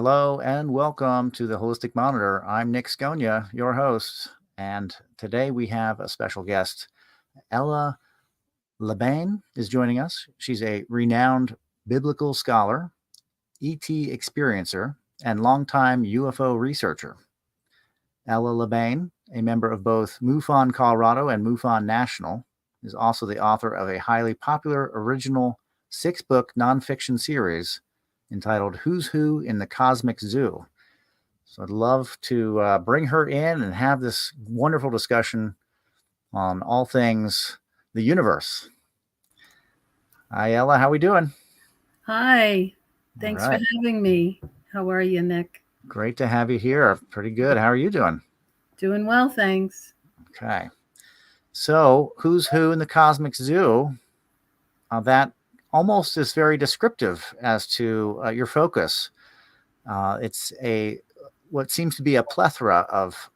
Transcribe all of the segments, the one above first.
Hello and welcome to the Holistic Monitor. I'm Nick Sconia, your host, and today we have a special guest. Ella LeBain is joining us. She's a renowned biblical scholar, ET experiencer, and longtime UFO researcher. Ella LeBain, a member of both MUFON Colorado and MUFON National, is also the author of a highly popular original 6-book nonfiction series entitled Who's Who in the Cosmic Zoo. So I'd love to bring her in and have this wonderful discussion on all things the universe. Hi, Ella. How we doing? Hi. Thanks for having me. How are you, Nick? Great to have you here. Pretty good. How are you doing? Doing well, thanks. Okay. So, Who's Who in the Cosmic Zoo? That almost is very descriptive as to your focus. It's what seems to be a plethora of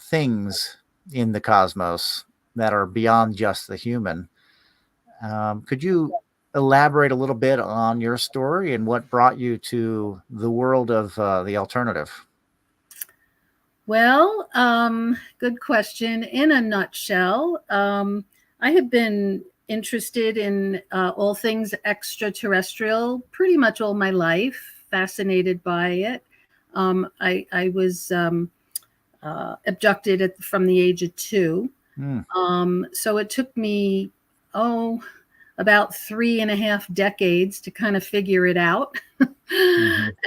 things in the cosmos that are beyond just the human. Could you elaborate a little bit on your story and what brought you to the world of the alternative? Well, good question. In a nutshell, I have been interested in all things extraterrestrial pretty much all my life, fascinated by it. I was abducted from the age of 2. So it took me, about 3.5 decades to kind of figure it out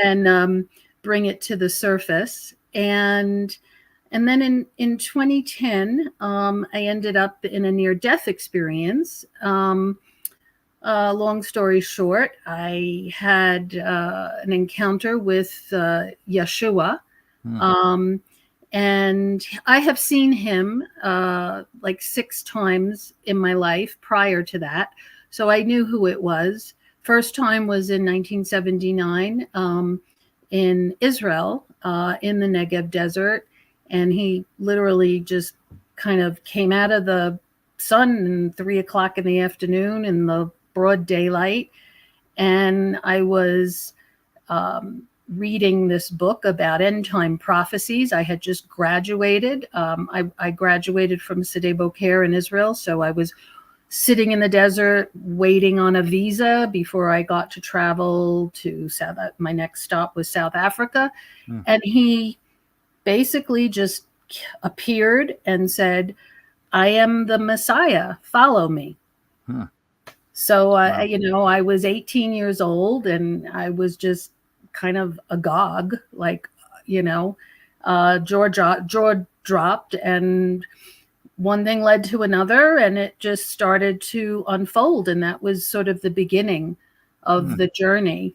and bring it to the surface. And then in 2010, I ended up in a near-death experience. Long story short, I had an encounter with Yeshua. And I have seen him like 6 times in my life prior to that. So I knew who it was. First time was in 1979 in Israel, in the Negev desert. And he literally just kind of came out of the sun at 3 o'clock in the afternoon in the broad daylight. And I was reading this book about end time prophecies. I had just graduated. I graduated from Sde Boker in Israel. So I was sitting in the desert waiting on a visa before I got to travel to my next stop was South Africa. And he basically just appeared and said, I am the Messiah, follow me. So, wow. I was 18 years old and I was just kind of agog, like, jaw dropped, and one thing led to another, and it just started to unfold. And that was sort of the beginning of the journey.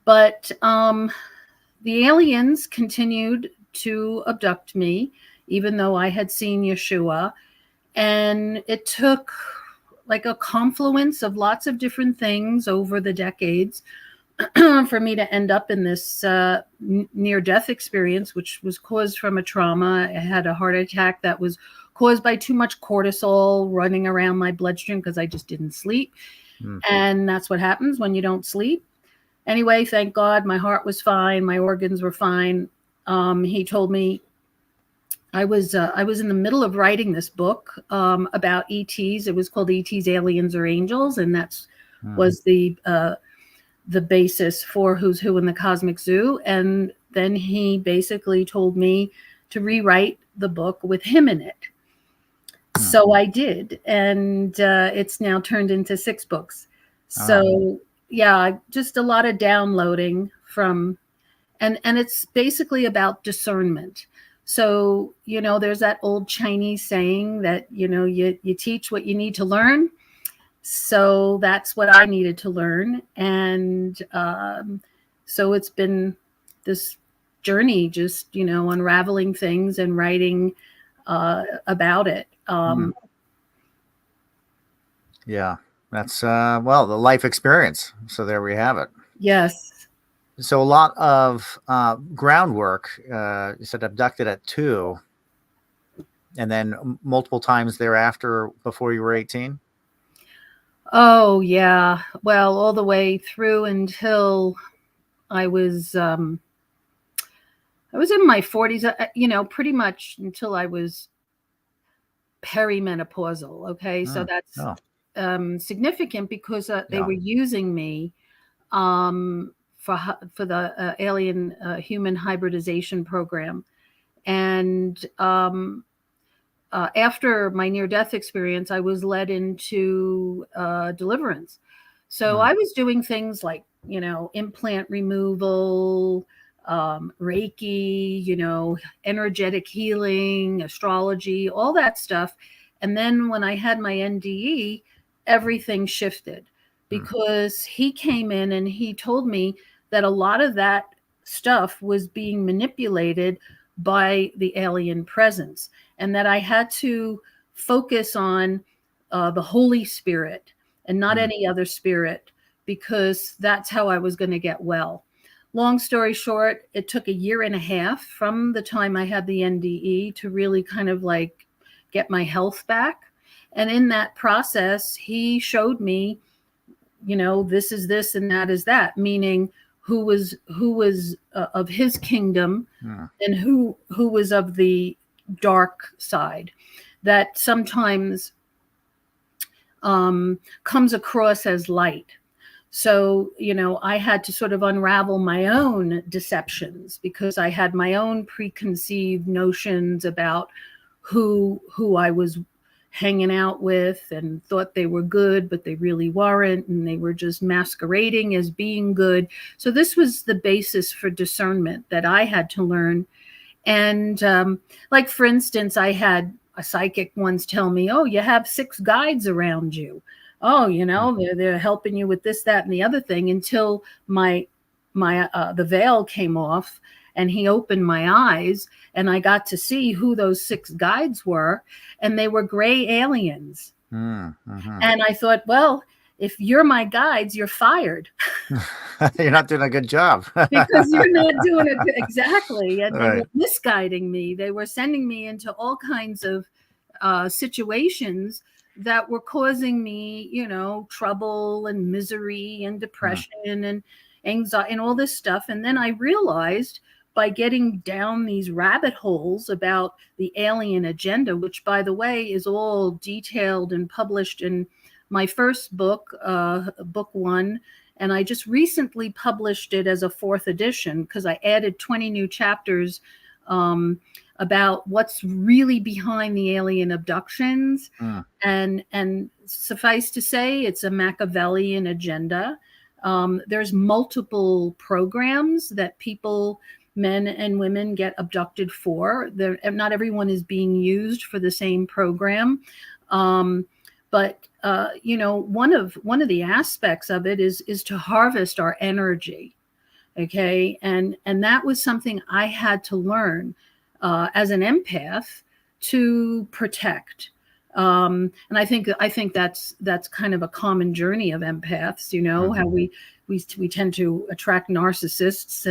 But the aliens continued to abduct me, even though I had seen Yeshua. And it took like a confluence of lots of different things over the decades for me to end up in this near-death experience, which was caused from a trauma. I had a heart attack that was caused by too much cortisol running around my bloodstream because I just didn't sleep. And that's what happens when you don't sleep. Anyway, thank God, my heart was fine. My organs were fine. He told me I was in the middle of writing this book about ETs. It was called ETs, Aliens, or Angels, and that's was the basis for Who's Who in the Cosmic Zoo. And then he basically told me to rewrite the book with him in it. So I did, and it's now turned into 6 books. So yeah, just a lot of downloading from, and it's basically about discernment. So, there's that old Chinese saying that, you teach what you need to learn. So that's what I needed to learn. And so it's been this journey, just, unraveling things and writing about it. Yeah, that's, the life experience. So there we have it. Yes. So a lot of groundwork. You said abducted at 2, and then multiple times thereafter before you were 18? Oh, yeah. Well, all the way through until I was I was in my 40s, pretty much until I was perimenopausal. Okay. So that's Oh, significant because they yeah. were using me for the alien human hybridization program. And after my near-death experience, I was led into deliverance. So I was doing things like, implant removal, Reiki, energetic healing, astrology, all that stuff. And then when I had my NDE, everything shifted because he came in and he told me that a lot of that stuff was being manipulated by the alien presence, and that I had to focus on the Holy Spirit and not any other spirit, because that's how I was going to get well. Long story short, it took a year and a half from the time I had the NDE to really kind of like get my health back. And in that process, he showed me, this is this and that is that, meaning who was of his kingdom and who was of the dark side, that sometimes comes across as light. So, I had to sort of unravel my own deceptions because I had my own preconceived notions about who I was hanging out with and thought they were good, but they really weren't. And they were just masquerading as being good. So this was the basis for discernment that I had to learn. And like, for instance, I had a psychic once tell me, oh, you have 6 guides around you. Oh, they're helping you with this, that, and the other thing, until my the veil came off and he opened my eyes and I got to see who those 6 guides were. And they were gray aliens. And I thought, well, if you're my guides, you're fired. You're not doing a good job. Because you're not doing it exactly. And Right. they were misguiding me. They were sending me into all kinds of situations that were causing me, trouble and misery and depression and anxiety and all this stuff. And then I realized, by getting down these rabbit holes about the alien agenda, which, by the way, is all detailed and published in my first book, book 1. And I just recently published it as a 4th edition because I added 20 new chapters about what's really behind the alien abductions. And suffice to say, it's a Machiavellian agenda. There's multiple programs that people, men and women, get abducted for. Not everyone is being used for the same program. But one of the aspects of it is to harvest our energy. Okay. And that was something I had to learn as an empath to protect. And I think that's kind of a common journey of empaths, how we tend to attract narcissists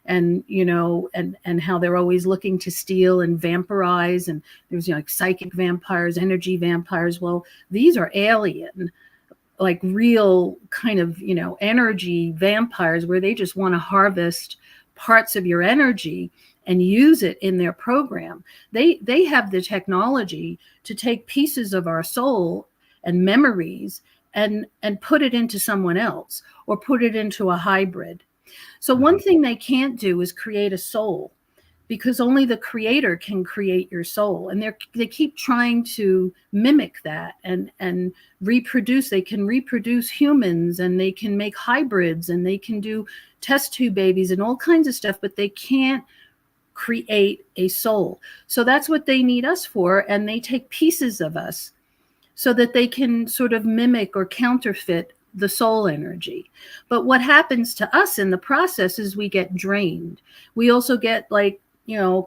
and how they're always looking to steal and vampirize. And there's, like psychic vampires, energy vampires. Well, these are alien, like real kind of, energy vampires, where they just want to harvest parts of your energy and use it in their program. They have the technology to take pieces of our soul and memories and put it into someone else or put it into a hybrid. So one thing they can't do is create a soul, because only the creator can create your soul. And they keep trying to mimic that and reproduce. They can reproduce humans, and they can make hybrids, and they can do test tube babies and all kinds of stuff, but they can't create a soul. So that's what they need us for. And they take pieces of us so that they can sort of mimic or counterfeit the soul energy. But what happens to us in the process is we get drained. We also get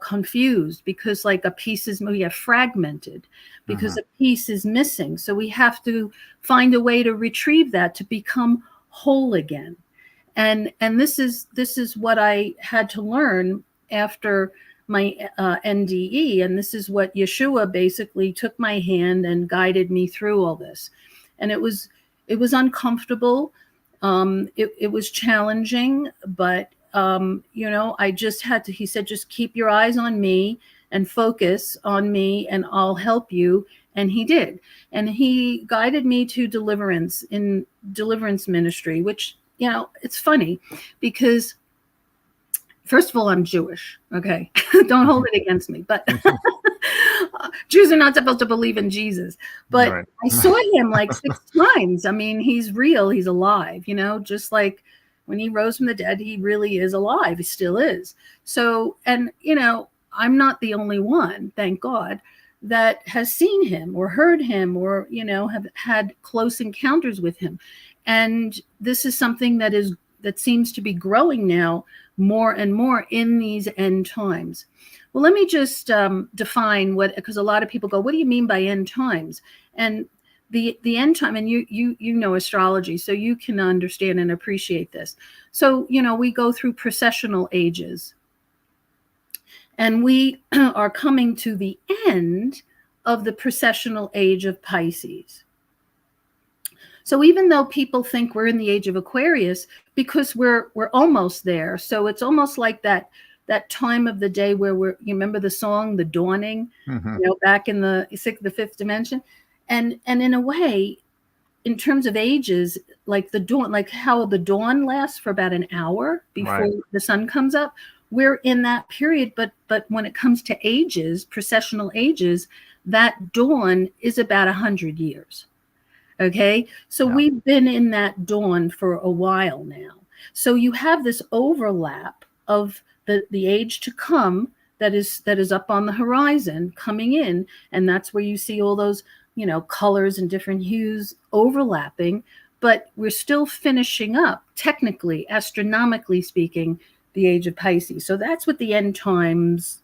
confused, because like we get fragmented because a piece is missing. So we have to find a way to retrieve that to become whole again. And this is what I had to learn after my NDE. And this is what Yeshua basically took my hand and guided me through all this. And it was uncomfortable. It was challenging, but I just had to, he said, just keep your eyes on me and focus on me and I'll help you. And he did. And he guided me to deliverance in deliverance ministry, which, it's funny because first of all, I'm Jewish. Okay. Don't hold it against me, but Jews are not supposed to believe in Jesus, but Right. I saw him like 6 times. I mean, he's real. He's alive, just like when he rose from the dead, he really is alive. He still is. So, and, I'm not the only one, thank God, that has seen him or heard him or, have had close encounters with him. And this is something that seems to be growing now more and more in these end times. Well, let me just define because a lot of people go, what do you mean by end times? And the end time, and you know astrology, so you can understand and appreciate this. So, we go through processional ages. And we are coming to the end of the processional age of Pisces. So even though people think we're in the age of Aquarius, because we're almost there. So it's almost like that time of the day where you remember the song, The Dawning, back in the fifth dimension. And in a way, in terms of ages, like the dawn, like how the dawn lasts for about an hour before the sun comes up, we're in that period. But when it comes to ages, processional ages, that dawn is about 100 years. Okay. So we've been in that dawn for a while now. So you have this overlap of the age to come that is up on the horizon coming in. And that's where you see all those, colors and different hues overlapping, but we're still finishing up, technically, astronomically speaking, the age of Pisces. So that's what the end times,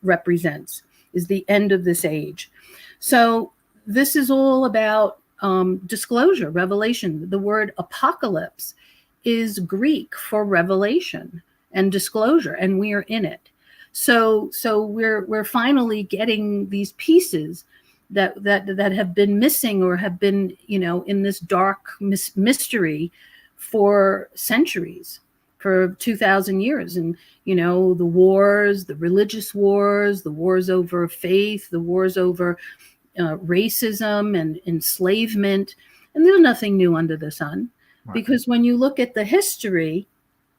represents, is the end of this age. So this is all about disclosure, revelation. The word apocalypse is Greek for revelation and disclosure, and we are in it. So we're finally getting these pieces that have been missing or have been, in this dark mystery for centuries, for 2,000 years. And, the wars, the religious wars, the wars over faith, the wars over racism and enslavement. And there's nothing new under the sun, because when you look at the history,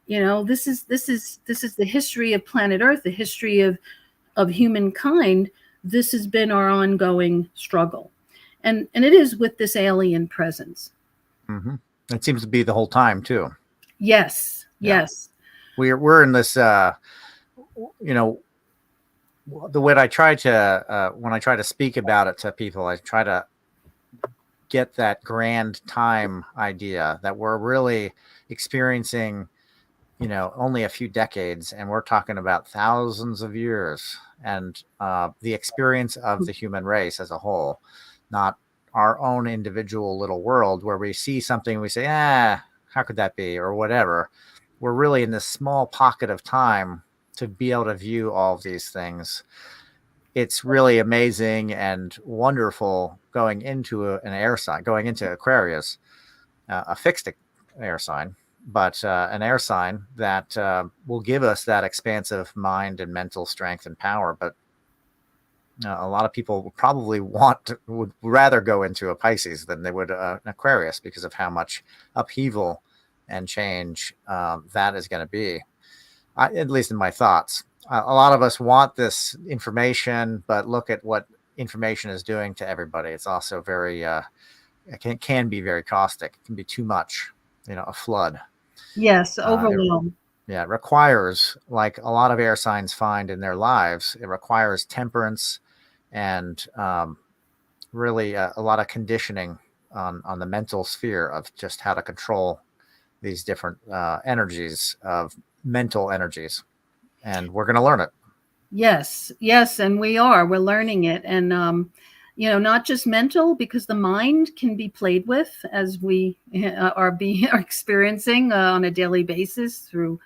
this is the history of planet Earth, the history of humankind. This has been our ongoing struggle. And it is with this alien presence. Mm-hmm. It seems to be the whole time too. Yes. Yeah. Yes. We're in this, the way I try to, when I try to speak about it to people, I try to get that grand time idea that we're really experiencing, only a few decades, and we're talking about thousands of years, and the experience of the human race as a whole, not our own individual little world where we see something and we say, how could that be, or whatever. We're really in this small pocket of time to be able to view all of these things. It's really amazing and wonderful going into an air sign, going into Aquarius, a fixed air sign, but an air sign that will give us that expansive mind and mental strength and power. But a lot of people probably would rather go into a Pisces than they would an Aquarius, because of how much upheaval and change that is going to be, at least in my thoughts. A lot of us want this information, but look at what information is doing to everybody. It's also very, it can be very caustic. It can be too much, a flood. Yes, overwhelm. It requires, like a lot of air signs find in their lives, it requires temperance and really a lot of conditioning on the mental sphere of just how to control these different energies, of mental energies. And we're going to learn it. Yes. And we're learning it. And, not just mental, because the mind can be played with, as we are experiencing on a daily basis through,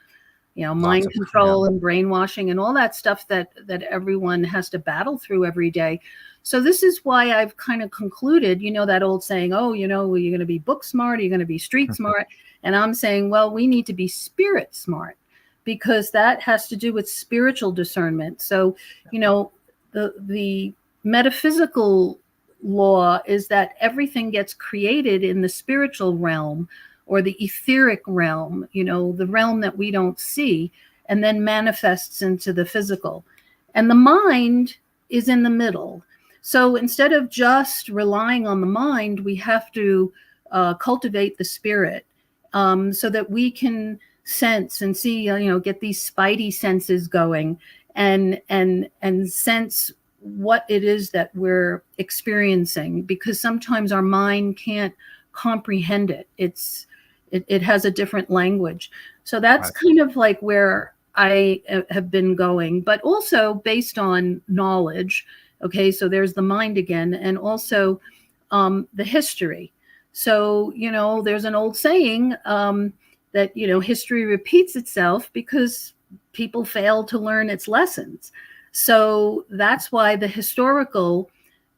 mind control and brainwashing and all that stuff that everyone has to battle through every day. So this is why I've kind of concluded, that old saying, you're going to be book smart, you're going to be street smart. And I'm saying, well, we need to be spirit smart. because that has to do with spiritual discernment. So, the metaphysical law is that everything gets created in the spiritual realm or the etheric realm, the realm that we don't see, and then manifests into the physical. And the mind is in the middle. So instead of just relying on the mind, we have to cultivate the spirit, so that we can sense and see, get these spidey senses going and sense what it is that we're experiencing, because sometimes our mind can't comprehend it. It has a different language. So that's Right. kind of like where I have been going, but also based on knowledge. Okay, so there's the mind again, and also the history. So, there's an old saying that, history repeats itself because people fail to learn its lessons. So that's why the historical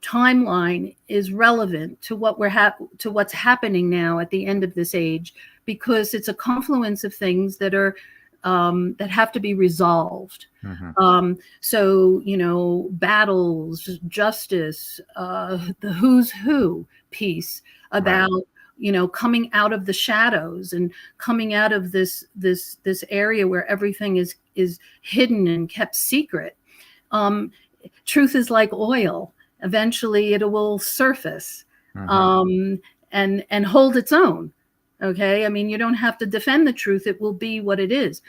timeline is relevant to what to what's happening now at the end of this age, because it's a confluence of things that are that have to be resolved. Mm-hmm. So, battles, justice, the who's who piece about, coming out of the shadows and coming out of this area where everything is hidden and kept secret. Truth is like oil. Eventually it will surface, and hold its own. Okay. I mean, you don't have to defend the truth. It will be what it is.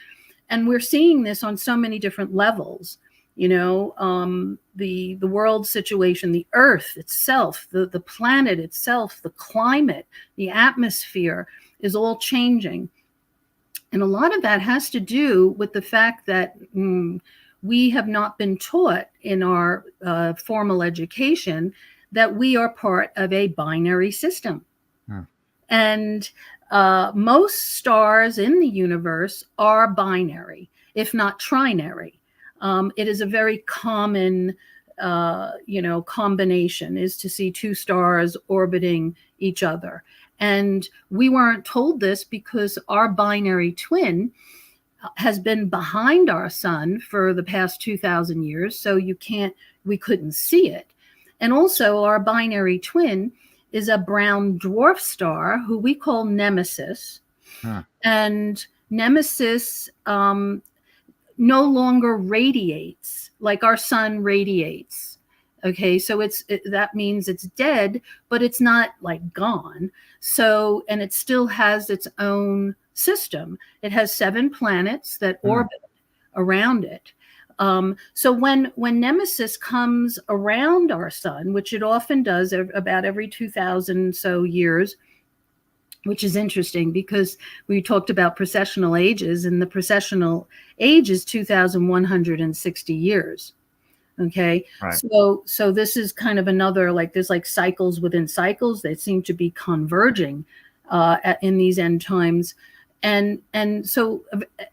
And we're seeing this on so many different levels, the world situation, the earth itself, the planet itself, the climate, the atmosphere is all changing. And a lot of that has to do with the fact that we have not been taught in our formal education that we are part of a binary system. And most stars in the universe are binary, if not trinary. It is a very common, combination, is to see two stars orbiting each other. And we weren't told this because our binary twin has been behind our sun for the past 2,000 years. So we couldn't see it. And also our binary twin is a brown dwarf star who we call Nemesis. And Nemesis no longer radiates like our sun radiates. Okay, so that means it's dead, but it's not like gone. So, and it still has its own system. It has 7 planets that orbit around it. So when Nemesis comes around our sun, which it often does about every 2,000 so years, which is interesting because we talked about precessional ages, and the precessional age is 2,160 years. Okay. Right. So this is kind of another, like, there's like cycles within cycles that seem to be converging in these end times. And so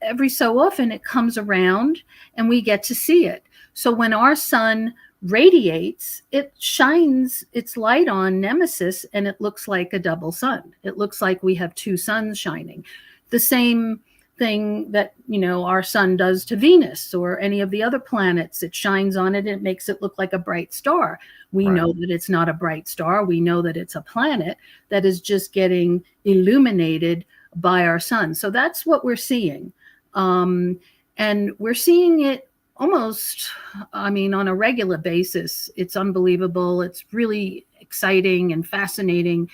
every so often it comes around and we get to see it. So when our sun radiates, it shines its light on Nemesis and it looks like a double sun. It looks like we have 2 suns shining. The same thing that, our sun does to Venus or any of the other planets. It shines on it and it makes it look like a bright star. We know that it's not a bright star. We know that it's a planet that is just getting illuminated by our sun. So that's what we're seeing. And we're seeing it almost, on a regular basis. It's unbelievable. It's really exciting and fascinating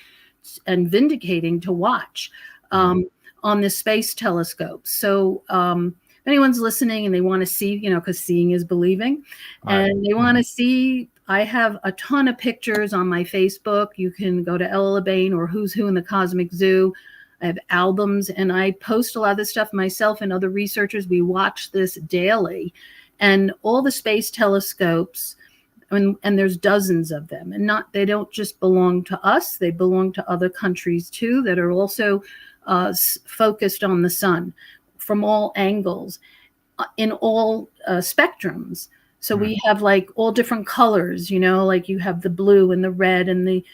and vindicating to watch on the space telescope. So if anyone's listening and they want to see, because seeing is believing, and they want to see, I have a ton of pictures on my Facebook. You can go to Ella LeBain or Who's Who in the Cosmic Zoo. I have albums, and I post a lot of this stuff myself and other researchers. We watch this daily, and all the space telescopes, and there's dozens of them, and they don't just belong to us. They belong to other countries too that are also focused on the sun from all angles, in all spectrums. So we have like all different colors, like you have the blue and the red and the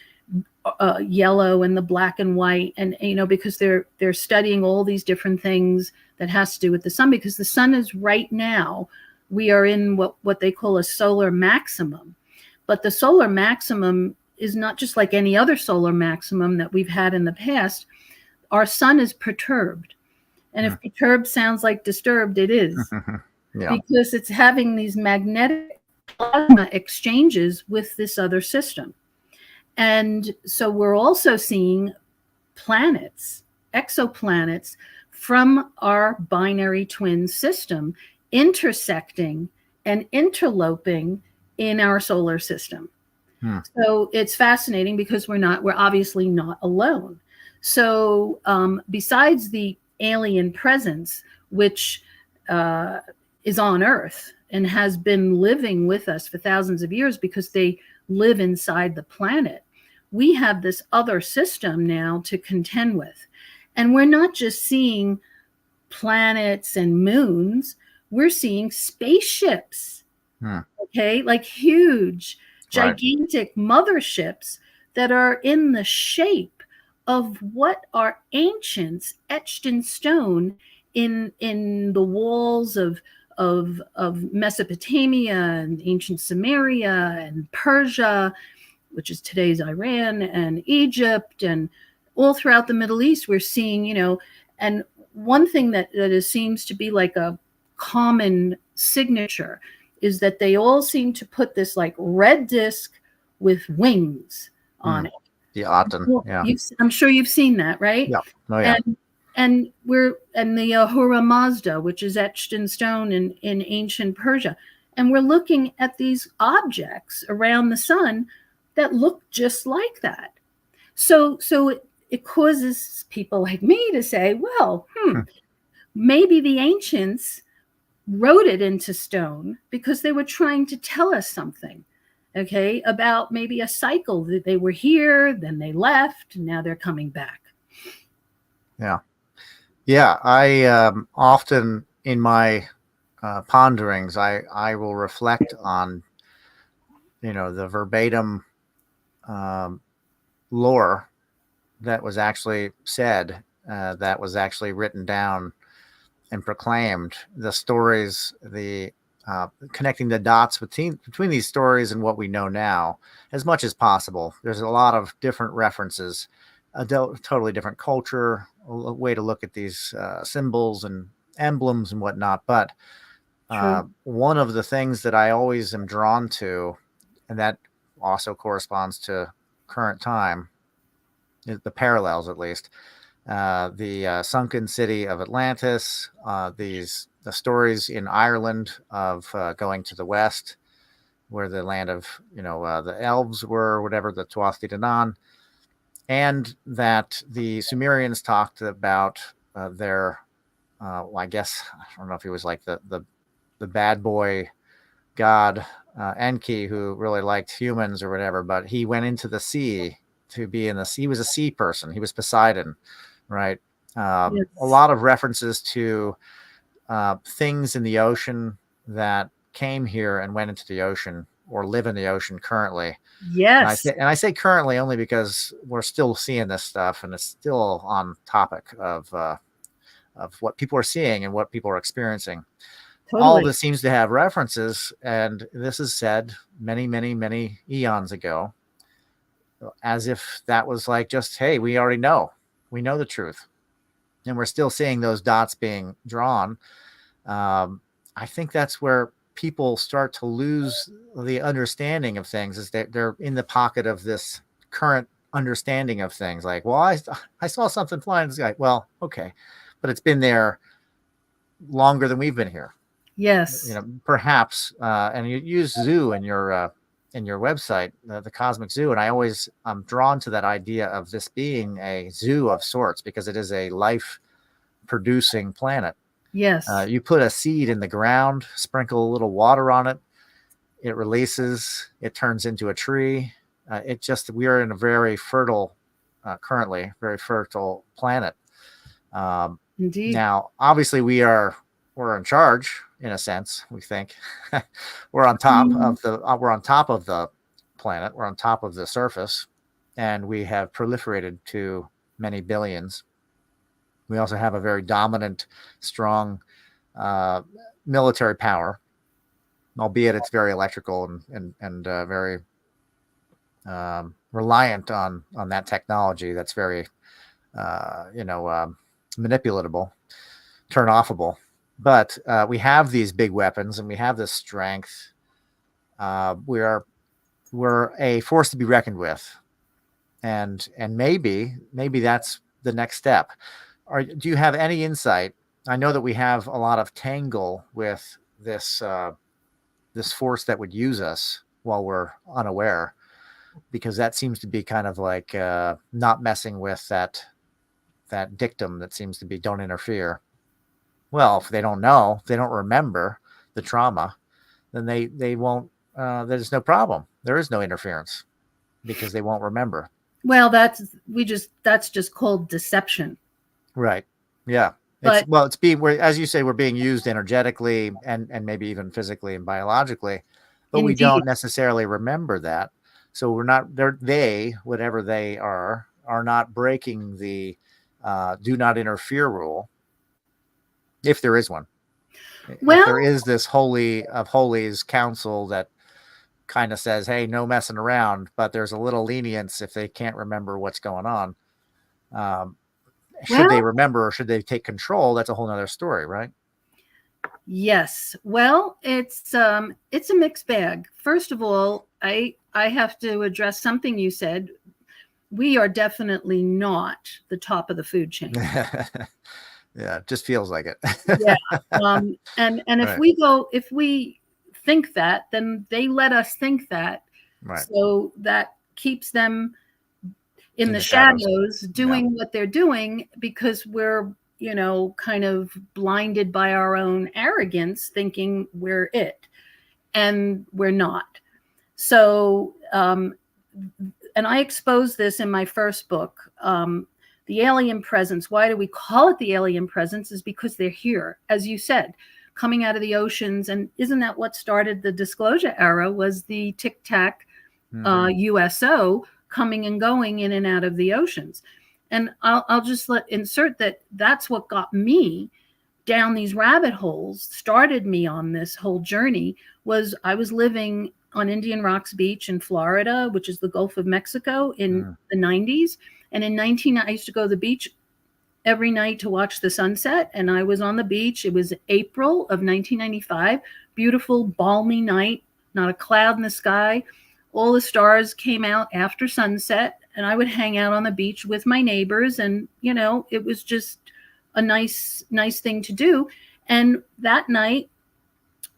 yellow and the black and white, and because they're studying all these different things that has to do with the sun, because the sun is right now, we are in what they call a solar maximum. But the solar maximum is not just like any other solar maximum that we've had in the past. Our sun is perturbed. And if perturbed sounds like disturbed, it is. Because it's having these magnetic plasma exchanges with this other system. And so we're also seeing planets, exoplanets from our binary twin system intersecting and interloping in our solar system. So it's fascinating because we're obviously not alone. So besides the alien presence, which is on Earth and has been living with us for thousands of years because they live inside the planet, we have this other system now to contend with. And we're not just seeing planets and moons, we're seeing spaceships, okay, like huge, gigantic motherships that are in the shape of what are ancients etched in stone in the walls of Mesopotamia and ancient Samaria and Persia, which is today's Iran, and Egypt, and all throughout the Middle East. We're seeing, and one thing that seems to be like a common signature is that they all seem to put this like red disc with wings on it. The Aten, I'm sure you've seen that, right? Yeah. Oh, yeah. And the Ahura Mazda, which is etched in stone in ancient Persia. And we're looking at these objects around the sun that look just like that. So it causes people like me to say, well, maybe the ancients wrote it into stone because they were trying to tell us something, okay, about maybe a cycle that they were here, then they left, and now they're coming back. Yeah. Yeah. I often in my ponderings, I will reflect on, the verbatim lore that was actually said, that was actually written down and proclaimed, the stories, the connecting the dots between these stories and what we know now as much as possible. There's a lot of different references, a totally different culture, a way to look at these symbols and emblems and whatnot. But one of the things that I always am drawn to, and that also corresponds to current time, the parallels at least, the sunken city of Atlantis, the stories in Ireland of going to the west, where the land of the elves were, whatever, the Tuatha Dé Danann, and that the Sumerians talked about their, I guess, I don't know if he was like the bad boy god Enki, who really liked humans or whatever, but he went into the sea to be in the sea. He was a sea person. He was Poseidon, right? Yes. A lot of references to things in the ocean that came here and went into the ocean or live in the ocean currently. Yes. And I say currently only because we're still seeing this stuff, and it's still on topic of what people are seeing and what people are experiencing. Totally. All this seems to have references, and this is said many, many, many eons ago, as if that was like just, hey, we already know. We know the truth. And we're still seeing those dots being drawn. I think that's where people start to lose the understanding of things, is that they're in the pocket of this current understanding of things. Like, well, I saw something flying in the sky. Well, okay. But it's been there longer than we've been here. Yes. Perhaps, and you use zoo in your website, the Cosmic Zoo. And I'm drawn to that idea of this being a zoo of sorts, because it is a life producing planet. Yes. You put a seed in the ground, sprinkle a little water on it, it releases, it turns into a tree. We are in a very fertile, currently very fertile planet. Indeed. Now, obviously we're in charge in a sense. We think we're on top of the planet. We're on top of the surface, and we have proliferated to many billions. We also have a very dominant, strong military power, albeit it's very electrical and very reliant on that technology that's very manipulatable, turn offable. But we have these big weapons and we have this strength. We're a force to be reckoned with, and maybe that's the next step. Do you have any insight? I know that we have a lot of tangle with this this force that would use us while we're unaware, because that seems to be kind of like not messing with that dictum that seems to be don't interfere. Well, if they don't know, they don't remember the trauma, then they won't. There's no problem. There is no interference because they won't remember. Well, that's just called deception. Right. Yeah. But It's being, as you say, we're being used energetically and maybe even physically and biologically, but we indeed, don't necessarily remember that. So we're not, whatever they are not breaking the do not interfere rule, if there is one. well, If there is this holy of holies council that kind of says, hey, no messing around, but there's a little lenience if they can't remember what's going on. Should they remember or should they take control? That's a whole nother story, right? Yes. Well, it's a mixed bag. First of all, I have to address something you said. We are definitely not the top of the food chain. Yeah, it just feels like it. Yeah. And right. if we think that, then they let us think that. Right. So that keeps them in the shadows doing what they're doing, because we're, kind of blinded by our own arrogance, thinking we're it, and we're not. So, and I exposed this in my first book, the alien presence. Why do we call it the alien presence? Is because they're here, as you said, coming out of the oceans. And isn't that what started the disclosure era, was the Tic Tac USO coming and going in and out of the oceans. And I'll just insert that that's what got me down these rabbit holes, started me on this whole journey. Was I was living on Indian Rocks Beach in Florida, which is the Gulf of Mexico, in the 90s. And I used to go to the beach every night to watch the sunset. And I was on the beach. It was April of 1995, beautiful, balmy night, not a cloud in the sky. All the stars came out after sunset, and I would hang out on the beach with my neighbors. And, it was just a nice thing to do. And that night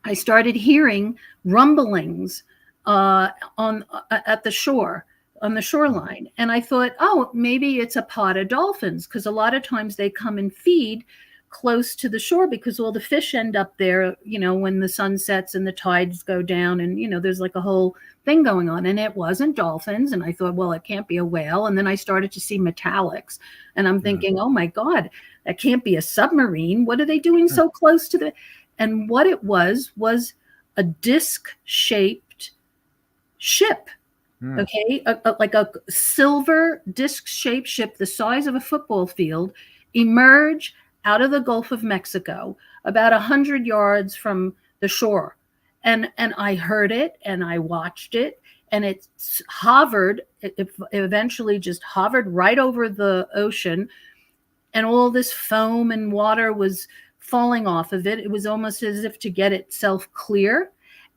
I started hearing rumblings at the shore, on the shoreline. And I thought, oh, maybe it's a pod of dolphins, because a lot of times they come and feed close to the shore, because all the fish end up there, when the sun sets and the tides go down, and, there's like a whole thing going on. And it wasn't dolphins. And I thought, well, it can't be a whale. And then I started to see metallics, and I'm thinking, oh my God, that can't be a submarine. What are they doing so close to and what it was a disc-shaped ship. Okay, like a silver disc-shaped ship the size of a football field emerge out of the Gulf of Mexico, about 100 yards from the shore. And I heard it, and I watched it, and it hovered. It eventually just hovered right over the ocean, and all this foam and water was falling off of it. It was almost as if to get itself clear.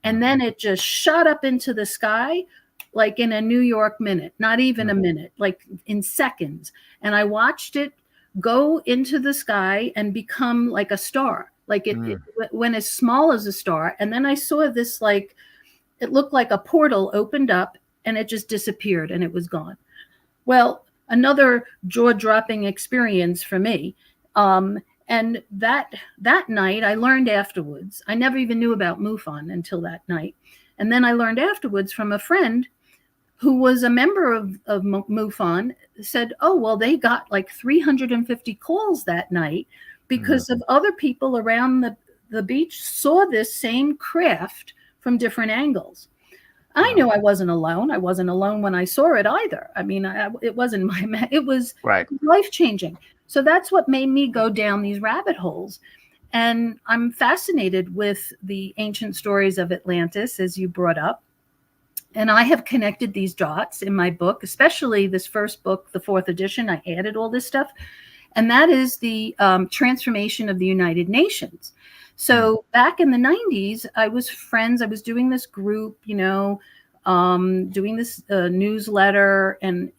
And then it just shot up into the sky, like in a New York minute, not even a minute, like in seconds. And I watched it go into the sky and become like a star, like it went as small as a star. And then I saw this, like, it looked like a portal opened up, and it just disappeared, and it was gone. Well, another jaw-dropping experience for me. And that night, I learned afterwards, I never even knew about MUFON until that night. And then I learned afterwards from a friend who was a member of MUFON, said, oh, well, they got like 350 calls that night because of other people around the beach saw this same craft from different angles. I knew I wasn't alone. I wasn't alone when I saw it either. I mean, it wasn't it was right. life-changing. So that's what made me go down these rabbit holes. And I'm fascinated with the ancient stories of Atlantis, as you brought up. And I have connected these dots in my book, especially this first book, the fourth edition. I added all this stuff. And that is the transformation of the United Nations. So back in the 90s, I was doing this group, doing this newsletter, and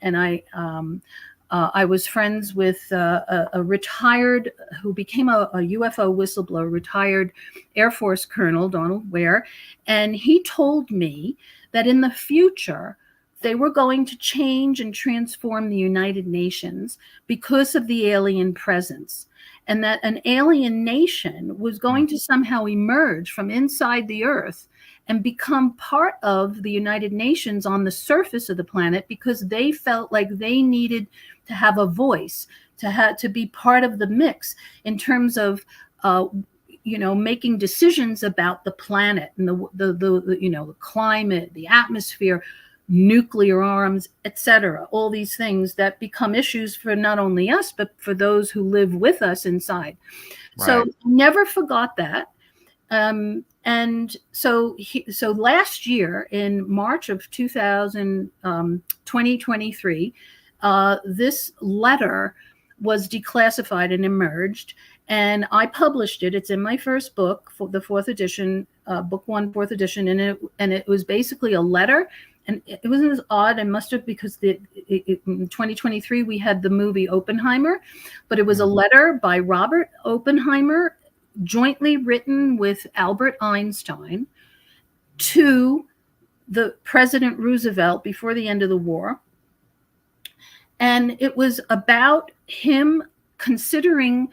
I was friends with a retired, who became a UFO whistleblower, retired Air Force Colonel, Donald Ware. And he told me that in the future, they were going to change and transform the United Nations because of the alien presence, and that an alien nation was going to somehow emerge from inside the Earth and become part of the United Nations on the surface of the planet, because they felt like they needed to have a voice, to be part of the mix in terms of making decisions about the planet and the climate, the atmosphere, nuclear arms, etc. All these things that become issues for not only us, but for those who live with us inside. Right. So never forgot that. And so last year, in March of 2023, this letter was declassified and emerged, and I published it. It's in my first book, for the fourth edition, book one, fourth edition, and it was basically a letter. And it wasn't as odd, and must have, because in 2023 we had the movie Oppenheimer, but it was a letter by Robert Oppenheimer, jointly written with Albert Einstein, to the President Roosevelt before the end of the war. And it was about him considering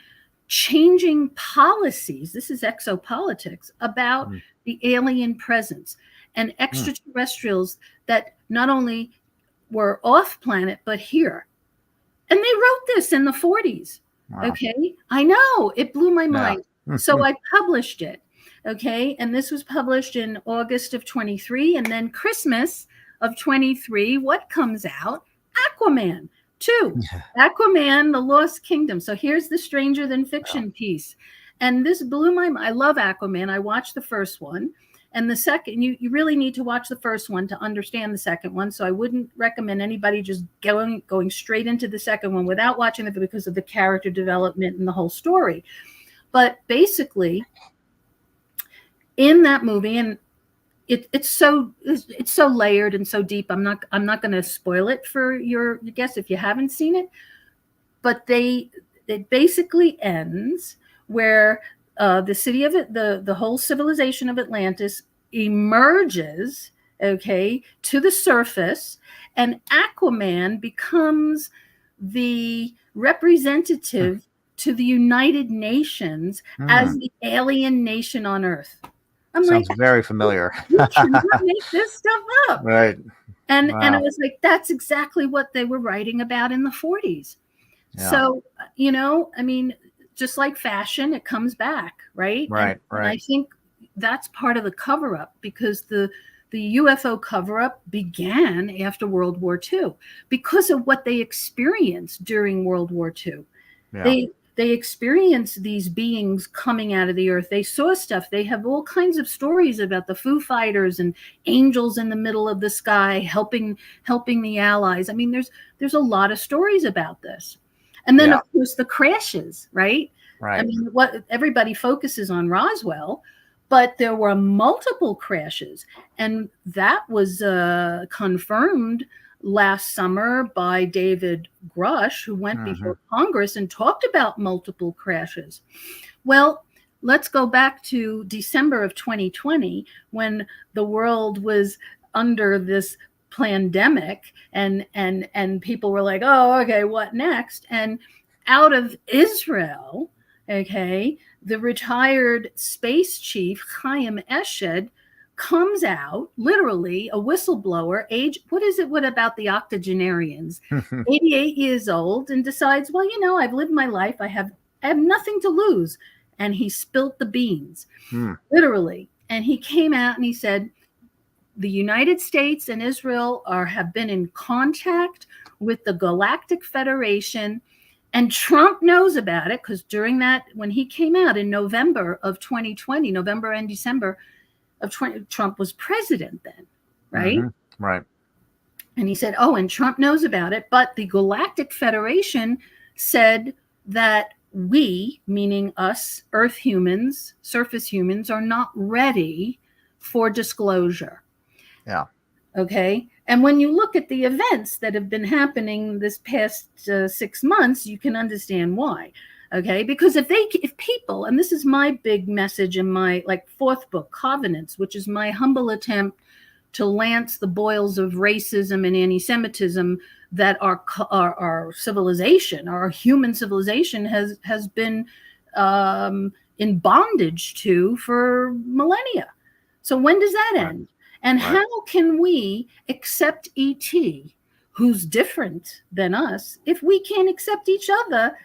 changing policies. This is exopolitics, about the alien presence and extraterrestrials that not only were off planet, but here. And they wrote this in the 40s. Wow. Okay. I know, it blew my mind. So I published it. Okay. And this was published in August of 23. And then Christmas of 23, what comes out? Aquaman 2. Aquaman, the Lost Kingdom. So here's the stranger than fiction piece. And this blew my mind. I love Aquaman. I watched the first one. And the second, you really need to watch the first one to understand the second one. So I wouldn't recommend anybody just going straight into the second one without watching it, because of the character development and the whole story. But basically, in that movie, and it's so layered and so deep. I'm not going to spoil it for your guests if you haven't seen it. But it basically ends where the city of it, the whole civilization of Atlantis emerges, okay, to the surface, and Aquaman becomes the representative to the United Nations as the alien nation on Earth. Sounds very familiar. You cannot make this stuff up. Right. And I was like, that's exactly what they were writing about in the 40s. Yeah. So, I mean, just like fashion, it comes back, right? Right. And I think that's part of the cover-up, because the UFO cover-up began after World War II because of what they experienced during World War II. Yeah. They experienced these beings coming out of the earth. They saw stuff. They have all kinds of stories about the Foo Fighters and angels in the middle of the sky helping the Allies. I mean, there's a lot of stories about this. And then, of course, the crashes, right? Right. I mean, what everybody focuses on Roswell, but there were multiple crashes, and that was confirmed last summer by David Grush, who went before Congress and talked about multiple crashes. Well, let's go back to December of 2020, when the world was under this pandemic, and people were like, oh, okay, what next? And out of Israel, okay, the retired space chief, Chaim Eshed, comes out, literally a whistleblower, what about the octogenarians, 88 years old, and decides, well, I've lived my life. I have nothing to lose. And he spilt the beans, literally. And he came out and he said, the United States and Israel have been in contact with the Galactic Federation, And Trump knows about it because during that, when he came out in November of 2020, November and December of 20, Trump was president then, right? Right. And he said, oh, and Trump knows about it. But the Galactic Federation said that we, meaning us, Earth humans, surface humans, are not ready for disclosure. Yeah. Okay. And when you look at the events that have been happening this past 6 months, you can understand why. Okay. Because if people, and this is my big message in my fourth book, Covenants, which is my humble attempt to lance the boils of racism and anti-Semitism that our civilization, our human civilization has been in bondage to for millennia. So when does that end? And how can we accept ET, who's different than us, if we can't accept each other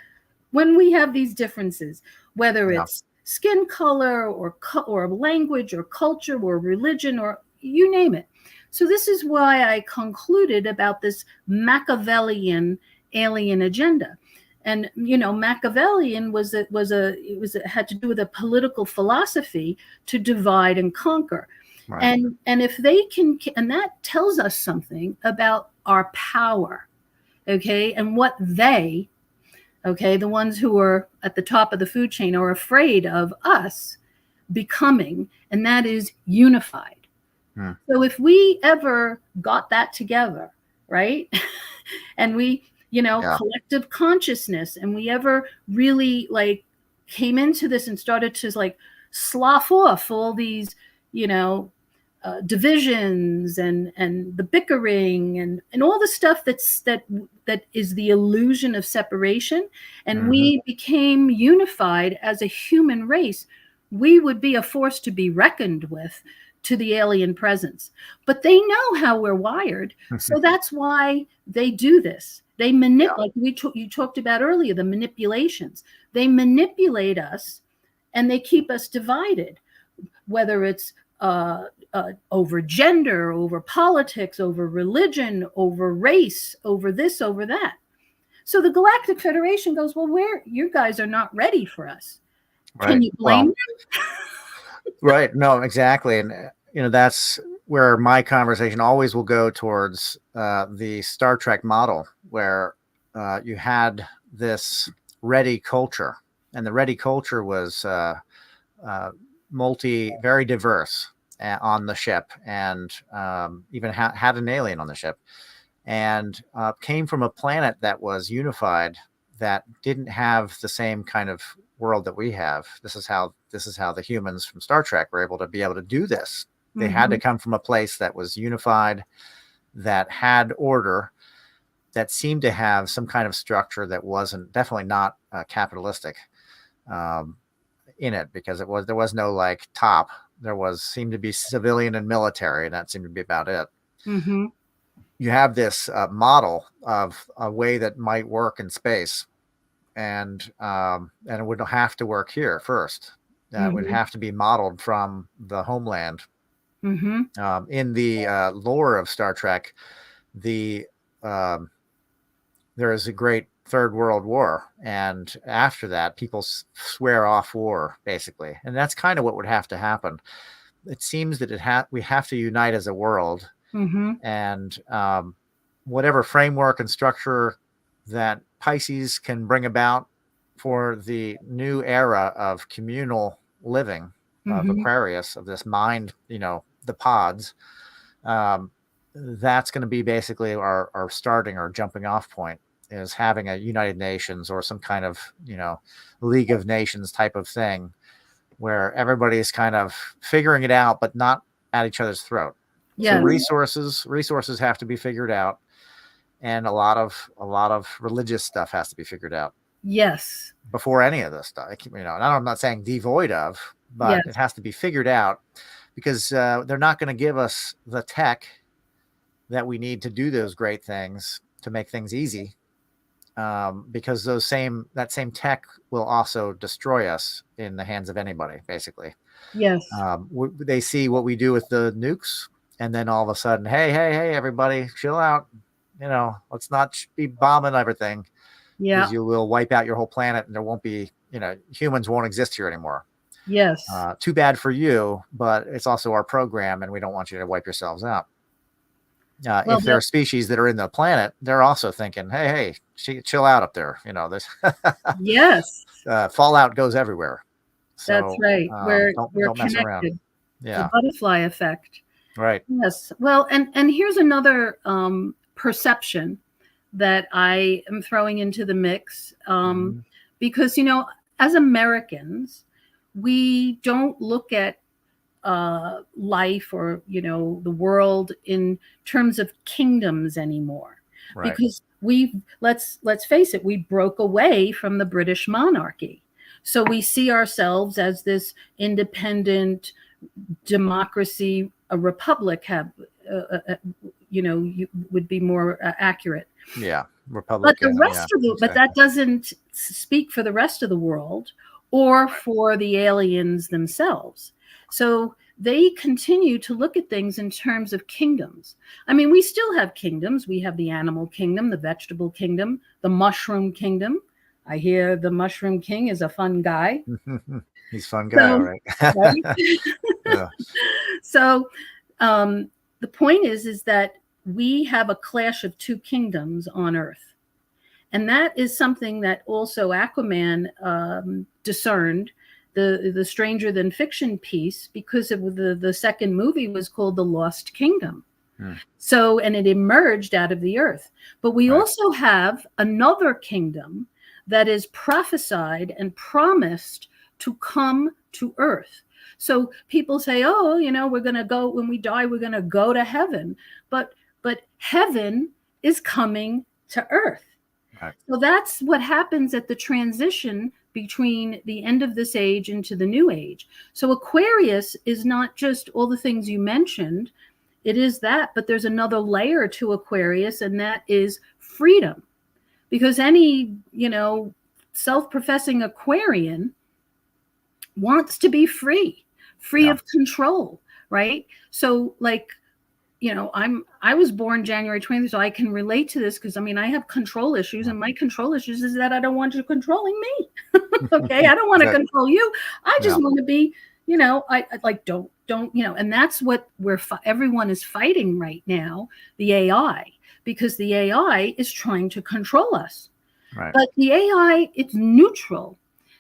when we have these differences, whether it's skin color or language or culture or religion or you name it. So this is why I concluded about this Machiavellian alien agenda. And Machiavellian had to do with a political philosophy to divide and conquer. Right. And if they can, and that tells us something about our power, okay, and what they, okay, the ones who are at the top of the food chain are afraid of us becoming, and that is unified. So if we ever got that together, right, and we, collective consciousness, and we ever really came into this and started to slough off all these, divisions and the bickering and all the stuff that is the illusion of separation, and we became unified as a human race, we would be a force to be reckoned with to the alien presence. But they know how we're wired, so that's why they do this. They manipulate, you talked about earlier, the manipulations. They manipulate us and they keep us divided, whether it's over gender, over politics, over religion, over race, over this, over that. So the Galactic Federation goes, well, you guys are not ready for us. Right. Can you blame them? Right. No, exactly. And, that's where my conversation always will go towards the Star Trek model, where you had this ready culture, and the ready culture was very diverse on the ship, and even had an alien on the ship, and came from a planet that was unified, that didn't have the same kind of world that we have. This is how the humans from Star Trek were able to do this. They had to come from a place that was unified, that had order, that seemed to have some kind of structure that wasn't definitely not capitalistic in it, because there was no top. There seemed to be civilian and military, and that seemed to be about it. You have this model of a way that might work in space, and it would have to work here first. It would have to be modeled from the homeland. In the lore of Star Trek, there is a great Third World War, and after that, people swear off war, basically, and that's kind of what would have to happen. It seems that we have to unite as a world, and whatever framework and structure that Pisces can bring about for the new era of communal living of Aquarius, of this mind, the pods, that's going to be basically our starting or jumping off point, is having a United Nations or some kind of, League of Nations type of thing, where everybody is kind of figuring it out, but not at each other's throat. So resources have to be figured out, and a lot of religious stuff has to be figured out. Yes. Before any of this stuff, and I'm not saying devoid of, but it has to be figured out, because they're not going to give us the tech that we need to do those great things, to make things easy, because that same tech will also destroy us in the hands of anybody, basically. Yes. They see what we do with the nukes, and then all of a sudden, hey, everybody, chill out. Let's not be bombing everything. Yeah. because you will wipe out your whole planet and there won't be, humans won't exist here anymore. Yes. Too bad for you, but it's also our program and we don't want you to wipe yourselves out. Well, If there are species that are in the planet, they're also thinking, hey, chill out up there. This yes, fallout goes everywhere. that's So right. We're don't mess around. connected. The Yeah. butterfly effect. Right. Yes. Well, and here's another perception that I am throwing into the mix, because as Americans, we don't look at life or the world in terms of kingdoms anymore, Right. because let's face it, we broke away from the British monarchy, so we see ourselves as this independent democracy, a republic. Have you would be more accurate. Yeah, But Republican. the rest of the, but that doesn't speak for the rest of the world or for the aliens themselves. So they continue to look at things in terms of kingdoms. I mean, we still have kingdoms. We have the animal kingdom, the vegetable kingdom, the mushroom kingdom. I hear the Mushroom King is a fun guy. He's a fun guy, all right. Right? Yeah. So the point is that we have a clash of two kingdoms on Earth. And that is something that also Aquaman discerned, the Stranger Than Fiction piece, because of the second movie was called The Lost Kingdom. So, and it emerged out of the earth. But we also have another kingdom that is prophesied and promised to come to earth. So people say, oh, we're going to go, when we die, we're going to go to heaven. But heaven is coming to earth. Right. So that's what happens at the transition between the end of this age into the new age. So Aquarius is not just all the things you mentioned. It is that, but there's another layer to Aquarius, and that is freedom. Because any, self-professing Aquarian wants to be free of control, right? So like, I was born January 20th, so I can relate to this because I have control issues, and my control issues is that I don't want you controlling me. Okay, I don't want to control you. I just want to be, I like don't, and that's what everyone is fighting right now, the AI, because the AI is trying to control us. Right. But the AI, it's neutral.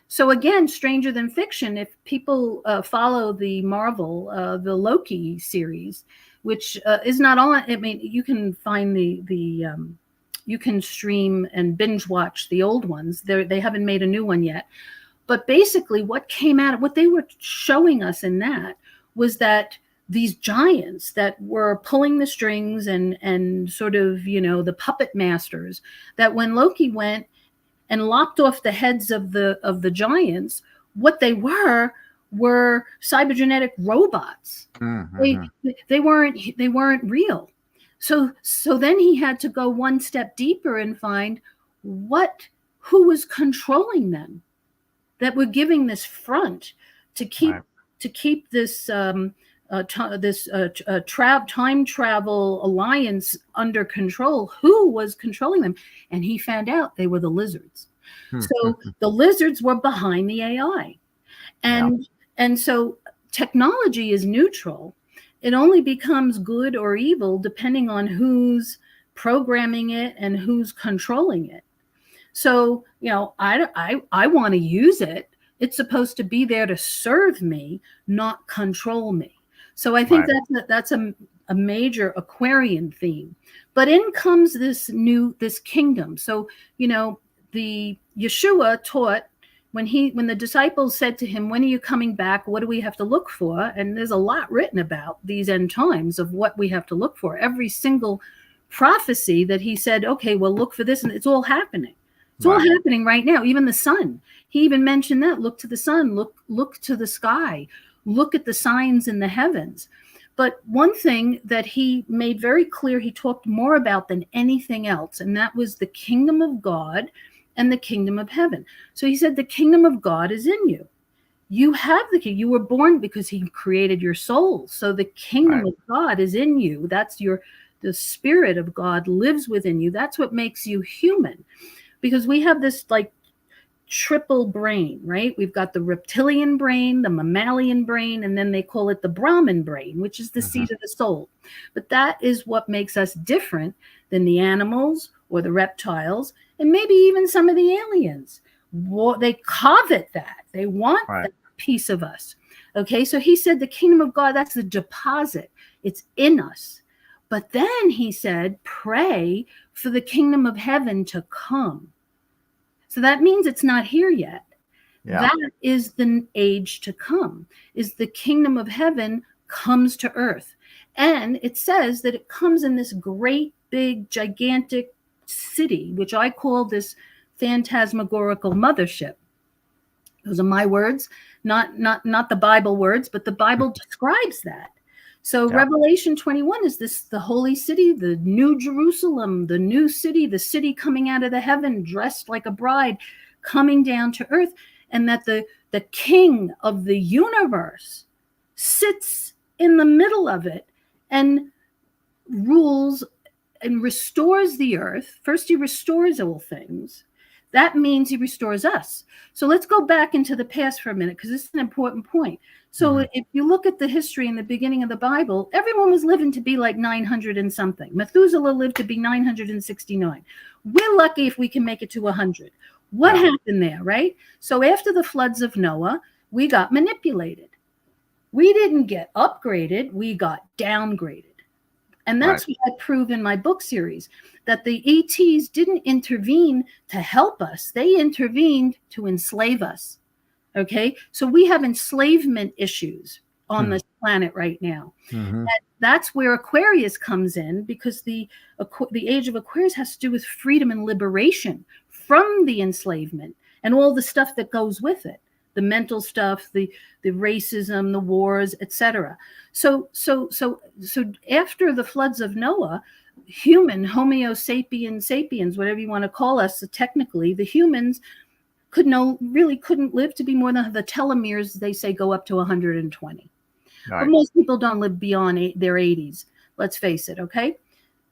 So again, Stranger Than Fiction, if people follow the Marvel, the Loki series, which is not on, you can find you can stream and binge watch the old ones. They haven't made a new one yet. But basically what they were showing us in that was that these giants that were pulling the strings and sort of, the puppet masters, that when Loki went and lopped off the heads of the giants, what they were cybergenetic robots. Mm-hmm. They weren't real. So then he had to go one step deeper and find who was controlling them, that were giving this front to keep this time travel alliance under control. Who was controlling them? And he found out they were the lizards. So the lizards were behind the AI. And so technology is neutral. It only becomes good or evil depending on who's programming it and who's controlling it. So, I want to use it. It's supposed to be there to serve me, not control me. So I think that's a major Aquarian theme. But in comes this kingdom. So, the Yeshua taught when the disciples said to him, when are you coming back? What do we have to look for? And there's a lot written about these end times of what we have to look for. Every single prophecy that he said, okay, well, look for this. And it's all happening. It's all happening right now. Even the sun. He even mentioned that. Look to the sun. Look to the sky. Look at the signs in the heavens. But one thing that he made very clear, he talked more about than anything else, and that was the kingdom of God and the kingdom of heaven. So he said, the kingdom of God is in you. You have the kingdom. You were born because he created your soul. So the kingdom of God is in you. That's the spirit of God lives within you. That's what makes you human. because we have this like triple brain, right? We've got the reptilian brain, the mammalian brain, and then they call it the Brahman brain, which is the seat of the soul. But that is what makes us different than the animals or the reptiles, and maybe even some of the aliens. They covet that. They want that piece of us. Okay, so he said the kingdom of God, that's the deposit. It's in us. But then he said, pray for the kingdom of heaven to come. So that means it's not here yet. Yeah. That is the age to come, is the kingdom of heaven comes to earth. And it says that it comes in this great, big, gigantic city, which I call this phantasmagorical mothership. Those are my words, not the Bible words, but the Bible describes that. So yeah. Revelation 21 is this, the holy city, the new Jerusalem, the new city, the city coming out of the heaven, dressed like a bride, coming down to earth, and that the king of the universe sits in the middle of it and rules and restores the earth. First, he restores all things. That means he restores us. So let's go back into the past for a minute, because this is an important point. So if you look at the history in the beginning of the Bible, everyone was living to be like 900 and something. Methuselah lived to be 969. We're lucky if we can make it to 100. What happened there, right? So after the floods of Noah, we got manipulated. We didn't get upgraded, we got downgraded. And that's what I prove in my book series, that the ETs didn't intervene to help us. They intervened to enslave us. Okay, so we have enslavement issues on this planet right now. And that's where Aquarius comes in, because the age of Aquarius has to do with freedom and liberation from the enslavement and all the stuff that goes with it, the mental stuff, the racism, the wars, etc. So after the floods of Noah, Homo sapiens, whatever you want to call us, so technically, the humans couldn't live to be more than the telomeres, they say, go up to 120. But most people don't live beyond their 80s. Let's face it, okay?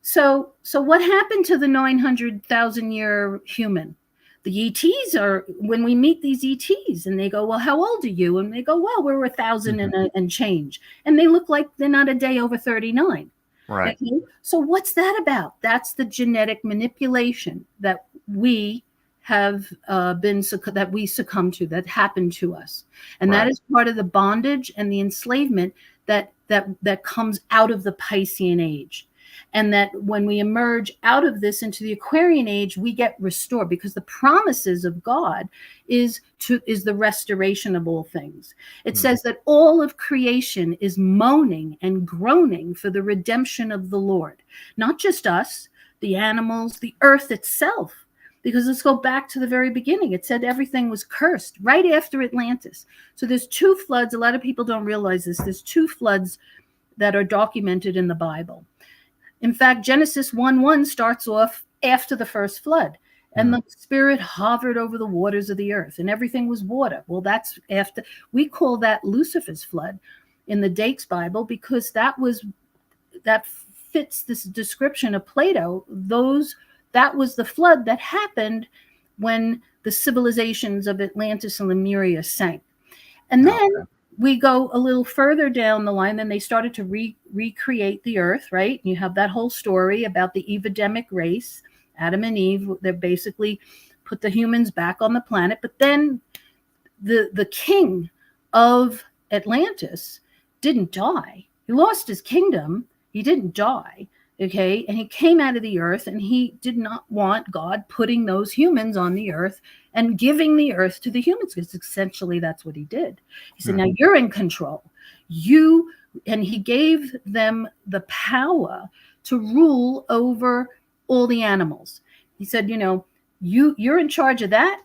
So what happened to the 900,000 year human? The ETs are, when we meet these ETs and they go, well, how old are you? And they go, well, we're 1,000 and change. And they look like they're not a day over 39. Right. Okay? So what's that about? That's the genetic manipulation that we have that we succumb to, that happened to us. And that is part of the bondage and the enslavement that comes out of the Piscean age. And that when we emerge out of this into the Aquarian age, we get restored, because the promises of God is the restoration of all things. It says that all of creation is moaning and groaning for the redemption of the Lord. Not just us, the animals, the earth itself. Because let's go back to the very beginning. It said everything was cursed right after Atlantis. So there's 2 floods. A lot of people don't realize this. There's 2 floods that are documented in the Bible. In fact, Genesis 1:1 starts off after the first flood. And the Spirit hovered over the waters of the earth, and everything was water. Well, that's after. We call that Lucifer's flood in the Dake's Bible, because that fits this description of Plato. That was the flood that happened when the civilizations of Atlantis and Lemuria sank. And then we go a little further down the line, then they started to recreate the earth, right? You have that whole story about the Evedemic race, Adam and Eve. They basically put the humans back on the planet. But then the king of Atlantis didn't die. He lost his kingdom. He didn't die. Okay, and he came out of the earth, and he did not want God putting those humans on the earth and giving the earth to the humans, because essentially that's what he did. He said, now you're in control. And he gave them the power to rule over all the animals. He said, you're in charge of that.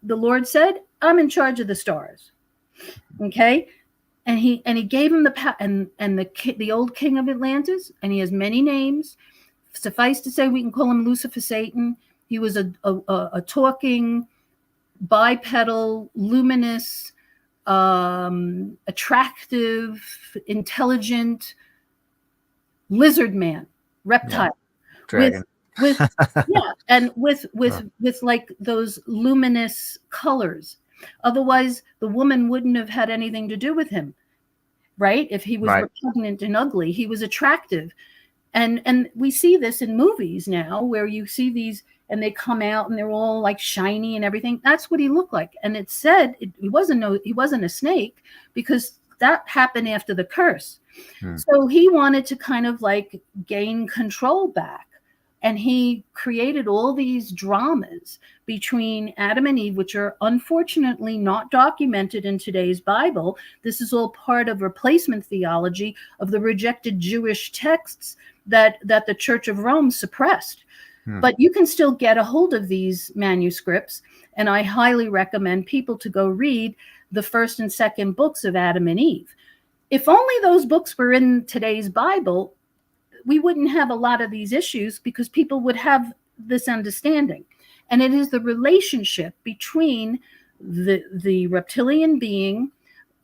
The Lord said, I'm in charge of the stars. Okay. And he gave him the power, and the old king of Atlantis, and he has many names. Suffice to say, we can call him Lucifer Satan. He was a talking, bipedal, luminous, attractive, intelligent lizard man, reptile, dragon. with yeah, and with like those luminous colors. Otherwise, the woman wouldn't have had anything to do with him, right? If he was Right. repugnant and ugly, he was attractive. And we see this in movies now, where you see these and they come out and they're all like shiny and everything. That's what he looked like. And it said he wasn't a snake, because that happened after the curse. So he wanted to kind of like gain control back. And he created all these dramas between Adam and Eve, which are unfortunately not documented in today's Bible. This is all part of replacement theology of the rejected Jewish texts that the Church of Rome suppressed. But you can still get a hold of these manuscripts, and I highly recommend people to go read the first and second books of Adam and Eve. If only those books were in today's Bible, we wouldn't have a lot of these issues, because people would have this understanding. And it is the relationship between the reptilian being,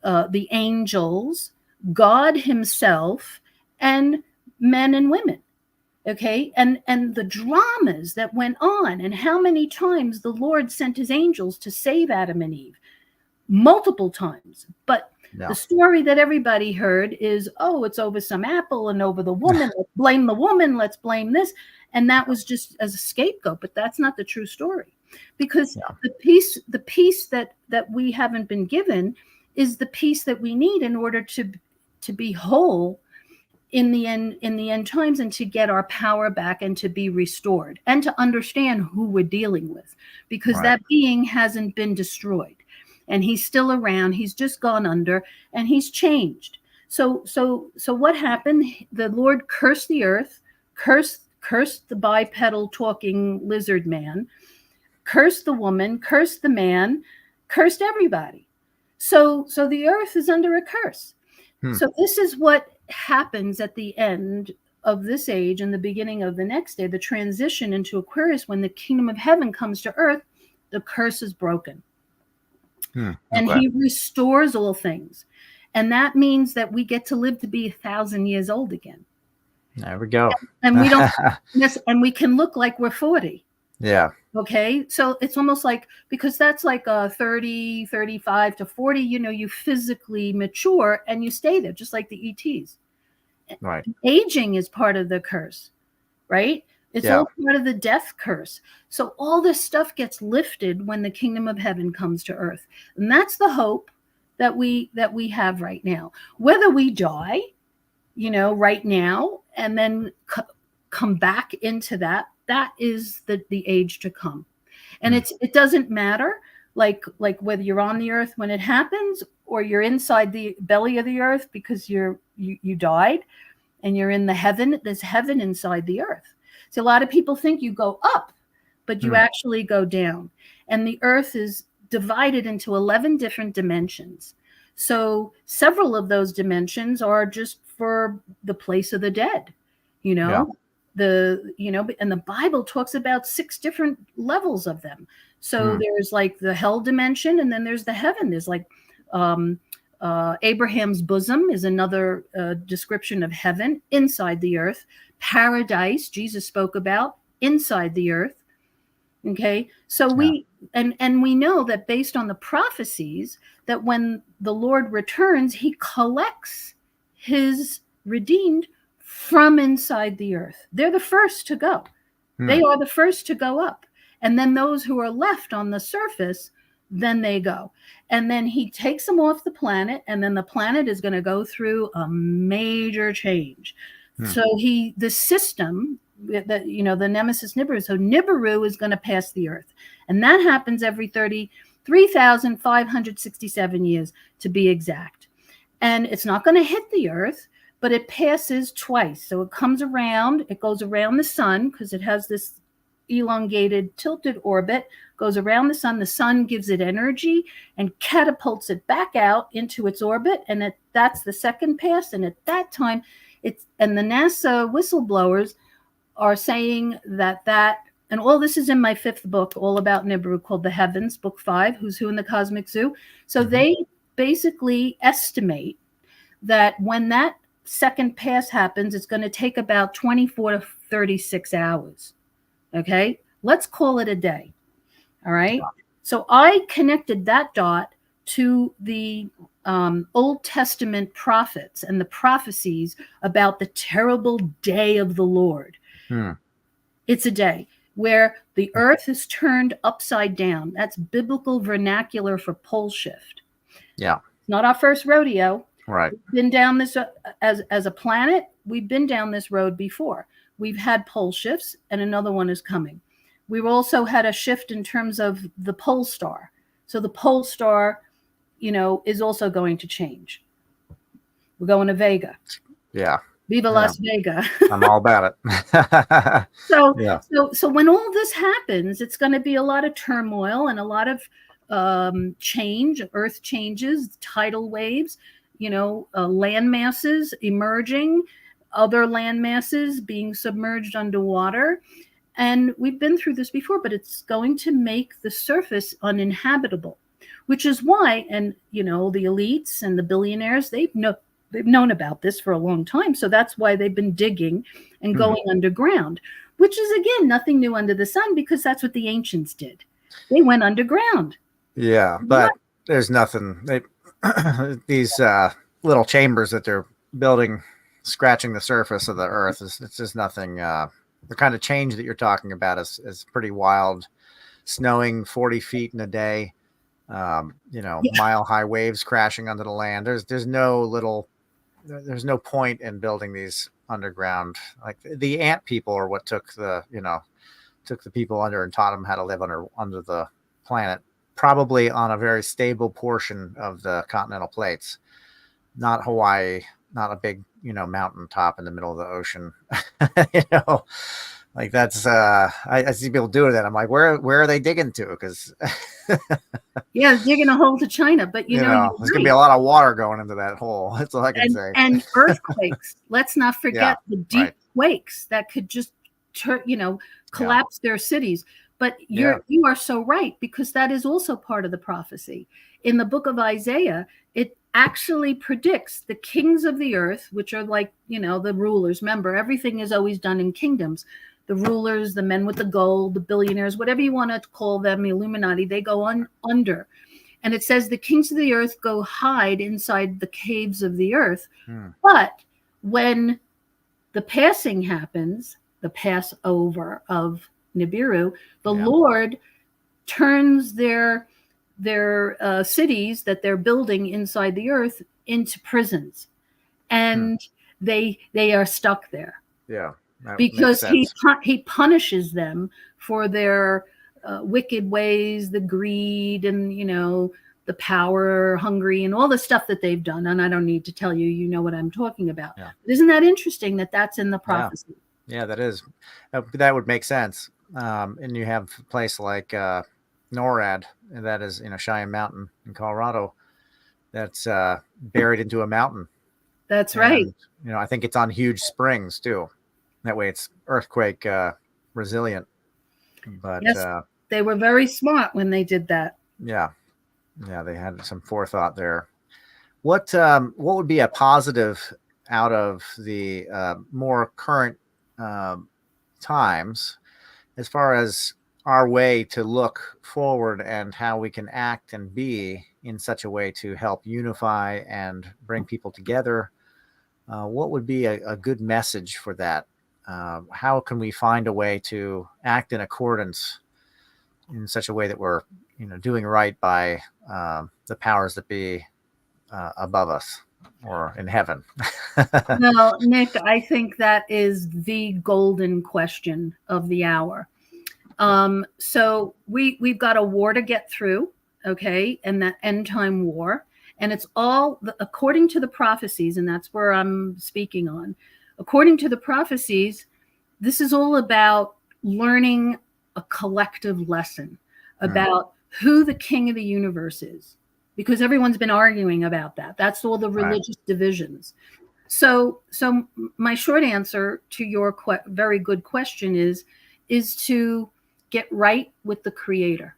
the angels, God himself, and men and women. Okay. And the dramas that went on, and how many times the Lord sent his angels to save Adam and Eve, multiple times. But the story that everybody heard is, oh, it's over some apple and over the woman. Let's blame the woman. Let's blame this. And that was just as a scapegoat. But that's not the true story, because the peace that we haven't been given is the peace that we need in order to be whole in the end times, and to get our power back and to be restored and to understand who we're dealing with, because that being hasn't been destroyed. And he's still around. He's just gone under, and he's changed. So what happened? The Lord cursed the earth, cursed the bipedal talking lizard man, cursed the woman, cursed the man, cursed everybody. So the earth is under a curse. So this is what happens at the end of this age and the beginning of the next day, the transition into Aquarius. When the kingdom of heaven comes to earth, the curse is broken. And he restores all things. And that means that we get to live to be 1,000 years old again. There we go. And we don't, and we can look like we're 40. Yeah. Okay. So it's almost like, because that's like 30, 35 to 40, you physically mature and you stay there, just like the ETs. Right. Aging is part of the curse, right? It's all part of the death curse. So all this stuff gets lifted when the kingdom of heaven comes to earth. And that's the hope that we have right now. Whether we die, right now, and then come back into that is the age to come. And it doesn't matter like whether you're on the earth when it happens, or you're inside the belly of the earth because you died and you're in the heaven. There's heaven inside the earth. So a lot of people think you go up, but you actually go down. And the earth is divided into 11 different dimensions. So several of those dimensions are just for the place of the dead, and the Bible talks about 6 different levels of them. So there's like the hell dimension, and then there's the heaven. There's like Abraham's bosom is another description of heaven inside the earth. Paradise, Jesus spoke about inside the earth. Okay, so we know that based on the prophecies, that when the Lord returns, he collects his redeemed from inside the earth. They're the first to go. They are the first to go up. And then those who are left on the surface, then they go. And then he takes them off the planet, and then the planet is going to go through a major change. So the system, the Nemesis-Nibiru, so Nibiru is going to pass the earth. And that happens every 33,567 years to be exact. And it's not going to hit the earth, but it passes twice. So it comes around, it goes around the sun, because it has this elongated, tilted orbit, goes around the sun gives it energy and catapults it back out into its orbit. And that's the second pass. And at that time, and the NASA whistleblowers are saying that, and all this is in my 5th book, all about Nibiru, called The Heavens, book 5, Who's Who in the Cosmic Zoo. So they basically estimate that when that second pass happens, it's going to take about 24 to 36 hours. Okay. Let's call it a day. All right. So I connected that dot to the Old Testament prophets and the prophecies about the terrible day of the Lord. It's a day where the earth is turned upside down. That's biblical vernacular for pole shift. Yeah. It's not our first rodeo. Right. We've been down this as a planet. We've been down this road before. We've had pole shifts, and another one is coming. We've also had a shift in terms of the pole star. So the pole star, is also going to change. We're going to Vega. Yeah. Viva Las Vegas. I'm all about it. So when all this happens, it's going to be a lot of turmoil and a lot of change. Earth changes, tidal waves, land masses emerging, other land masses being submerged underwater. And we've been through this before, but it's going to make the surface uninhabitable, which is why, and the elites and the billionaires, they've known about this for a long time. So that's why they've been digging and going underground, which is, again, nothing new under the sun, because that's what the ancients did. They went underground. Yeah, but there's nothing. These little chambers that they're building, scratching the surface of the earth, it's just nothing. The kind of change that you're talking about is pretty wild. Snowing 40 feet in a day, mile high waves crashing onto the land. There's no point in building these underground. Like the ant people are what took the people under and taught them how to live under the planet, probably on a very stable portion of the continental plates, not Hawaii, not a big, mountain top in the middle of the ocean. Like that's I see people doing that. I'm like, where are they digging to? Because digging a hole to China. But there's gonna be a lot of water going into that hole. That's all I can say. And earthquakes. Let's not forget the deep quakes that could just collapse their cities. But you are so right, because that is also part of the prophecy. In the book of Isaiah, it actually predicts the kings of the earth, which are like, the rulers. Remember, everything is always done in kingdoms. The rulers, the men with the gold, the billionaires, whatever you want to call them, the Illuminati, they go under. And it says the kings of the earth go hide inside the caves of the earth. But when the passing happens, the Passover of Nibiru, the Lord turns their cities that they're building inside the earth into prisons, and they are stuck there. Yeah, because he punishes them for their wicked ways, the greed, and the power hungry, and all the stuff that they've done. And I don't need to tell you, you know what I'm talking about. Yeah. Isn't that interesting that that's in the prophecy? Yeah, that is. That would make sense. And you have a place like NORAD, and that is Cheyenne Mountain in Colorado, that's buried into a mountain. That's right. I think it's on huge springs too. That way it's earthquake resilient. But yes, they were very smart when they did that. Yeah, they had some forethought there. What would be a positive out of the more current times, as far as our way to look forward and how we can act and be in such a way to help unify and bring people together? What would be a good message for that? How can we find a way to act in accordance in such a way that we're doing right by the powers that be above us or in heaven? Well, Nick, I think that is the golden question of the hour. So we've got a war to get through, okay, and that end time war, and it's all according to the prophecies, and that's where I'm speaking on. According to the prophecies, this is all about learning a collective lesson about who the king of the universe is, because everyone's been arguing about that. That's all the religious divisions. So my short answer to your very good question is to get right with the Creator.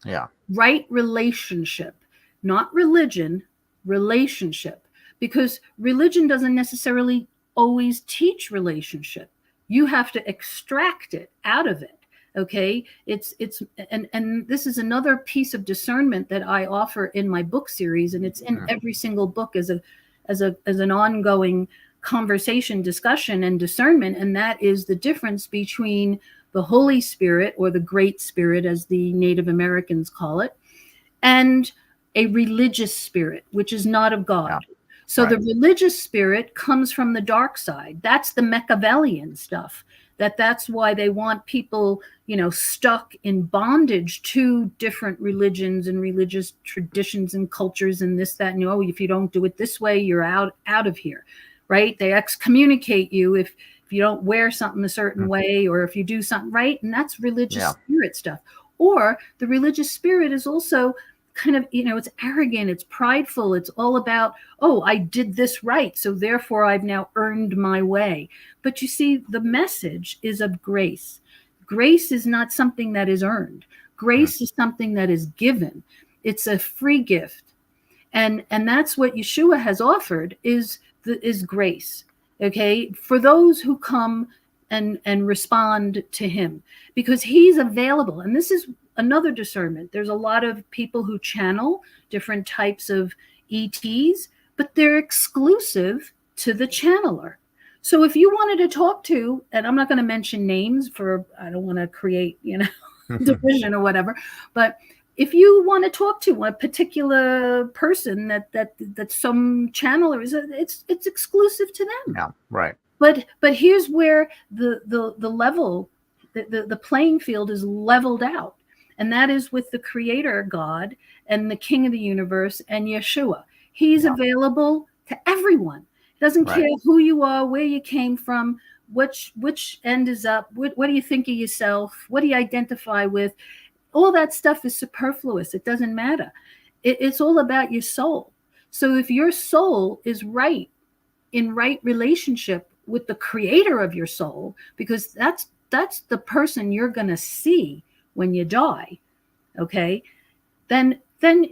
Yeah. Right relationship, not religion, relationship, because religion doesn't necessarily always teach relationship. You have to extract it out of it. Okay, and this is another piece of discernment that I offer in my book series, and it's in every single book as an ongoing conversation, discussion, and discernment. And that is the difference between the Holy Spirit, or the Great Spirit, as the Native Americans call it, and a religious spirit, which is not of God. Yeah. So the religious spirit comes from the dark side. That's the Machiavellian stuff. That's why they want people, stuck in bondage to different religions and religious traditions and cultures and this, that, and if you don't do it this way, you're out of here, right? They excommunicate you if you don't wear something a certain way, or if you do something right. And that's religious spirit stuff. Or the religious spirit is also kind of, it's arrogant, it's prideful, it's all about, oh, I did this right, so therefore I've now earned my way. But you see, the message is of grace. Grace is not something that is earned. Grace is something that is given. It's a free gift. And that's what Yeshua has offered is grace. Okay, for those who come and respond to him, because he's available. And this is another discernment. There's a lot of people who channel different types of ETs, but they're exclusive to the channeler. So if you wanted to talk to, and I'm not going to mention names I don't want to create, division or whatever, but if you want to talk to a particular person that some channeler is, it's exclusive to them. Yeah, right. But here's where the level, the playing field is leveled out. And that is with the Creator God and the King of the universe and Yeshua. He's available to everyone. He doesn't care who you are, where you came from, which end is up, what do you think of yourself, what do you identify with. All that stuff is superfluous. It doesn't matter. It's all about your soul. So if your soul is right, in right relationship with the Creator of your soul, because that's the person you're going to see when you die, okay, then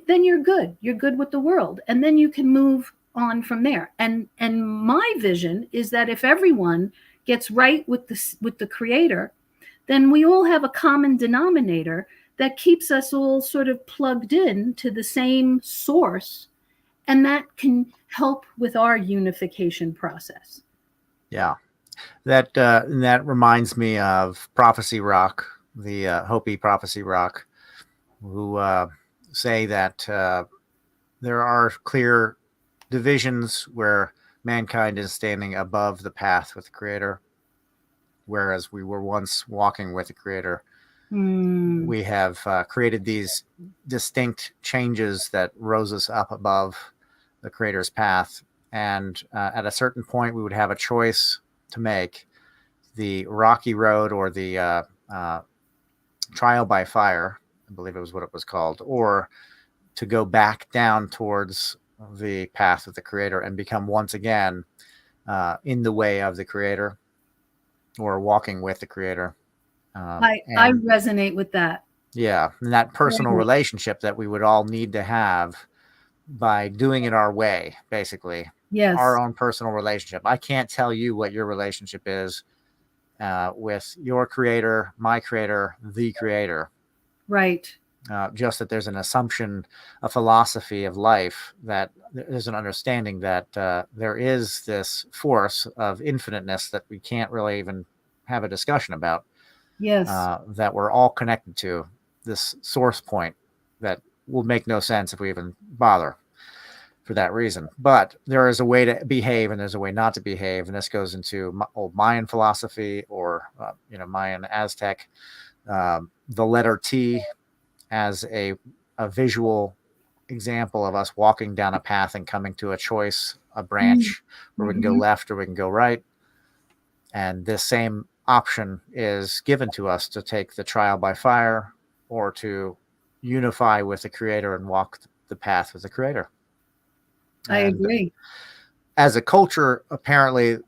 you're good. You're good with the world, and then you can move on from there. And my vision is that if everyone gets right with the Creator, then we all have a common denominator that keeps us all sort of plugged in to the same source, and that can help with our unification process. Yeah, that reminds me of Prophecy Rock, the Hopi Prophecy Rock, who say that there are clear divisions where mankind is standing above the path with the Creator, whereas we were once walking with the Creator. We have created these distinct changes that rose us up above the Creator's path. And at a certain point, we would have a choice to make: the rocky road, or the trial by fire, I believe it was what it was called, or to go back down towards the path of the Creator and become once again in the way of the Creator, or walking with the Creator. I resonate with that. Yeah, and that personal relationship that we would all need to have by doing it our way, basically. Yes. Our own personal relationship. I can't tell you what your relationship is with your Creator, my Creator, the Creator. Right. Just that there's an assumption, a philosophy of life, that there's an understanding that there is this force of infiniteness that we can't really even have a discussion about. Yes. That we're all connected to this source point that will make no sense if we even bother for that reason. But there is a way to behave and there's a way not to behave. And this goes into old Mayan philosophy, or, Mayan Aztec, the letter T as a visual example of us walking down a path and coming to a choice, a branch where we can go left or we can go right. And this same option is given to us to take the trial by fire, or to unify with the Creator and walk the path with the Creator. I agree. As a culture, apparently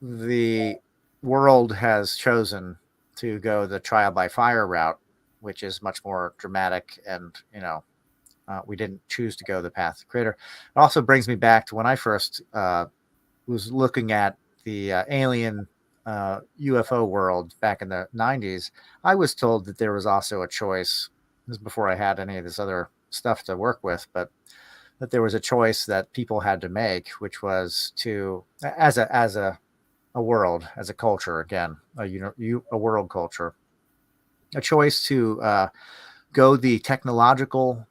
the world has chosen to go the trial by fire route, which is much more dramatic, and we didn't choose to go the path of the Creator. It also brings me back to when I first was looking at the alien UFO world back in the 90s, I was told that there was also a choice. This is before I had any of this other stuff to work with, but that there was a choice that people had to make, which was to, as a world, as a culture, again, a world culture, a choice to go the technological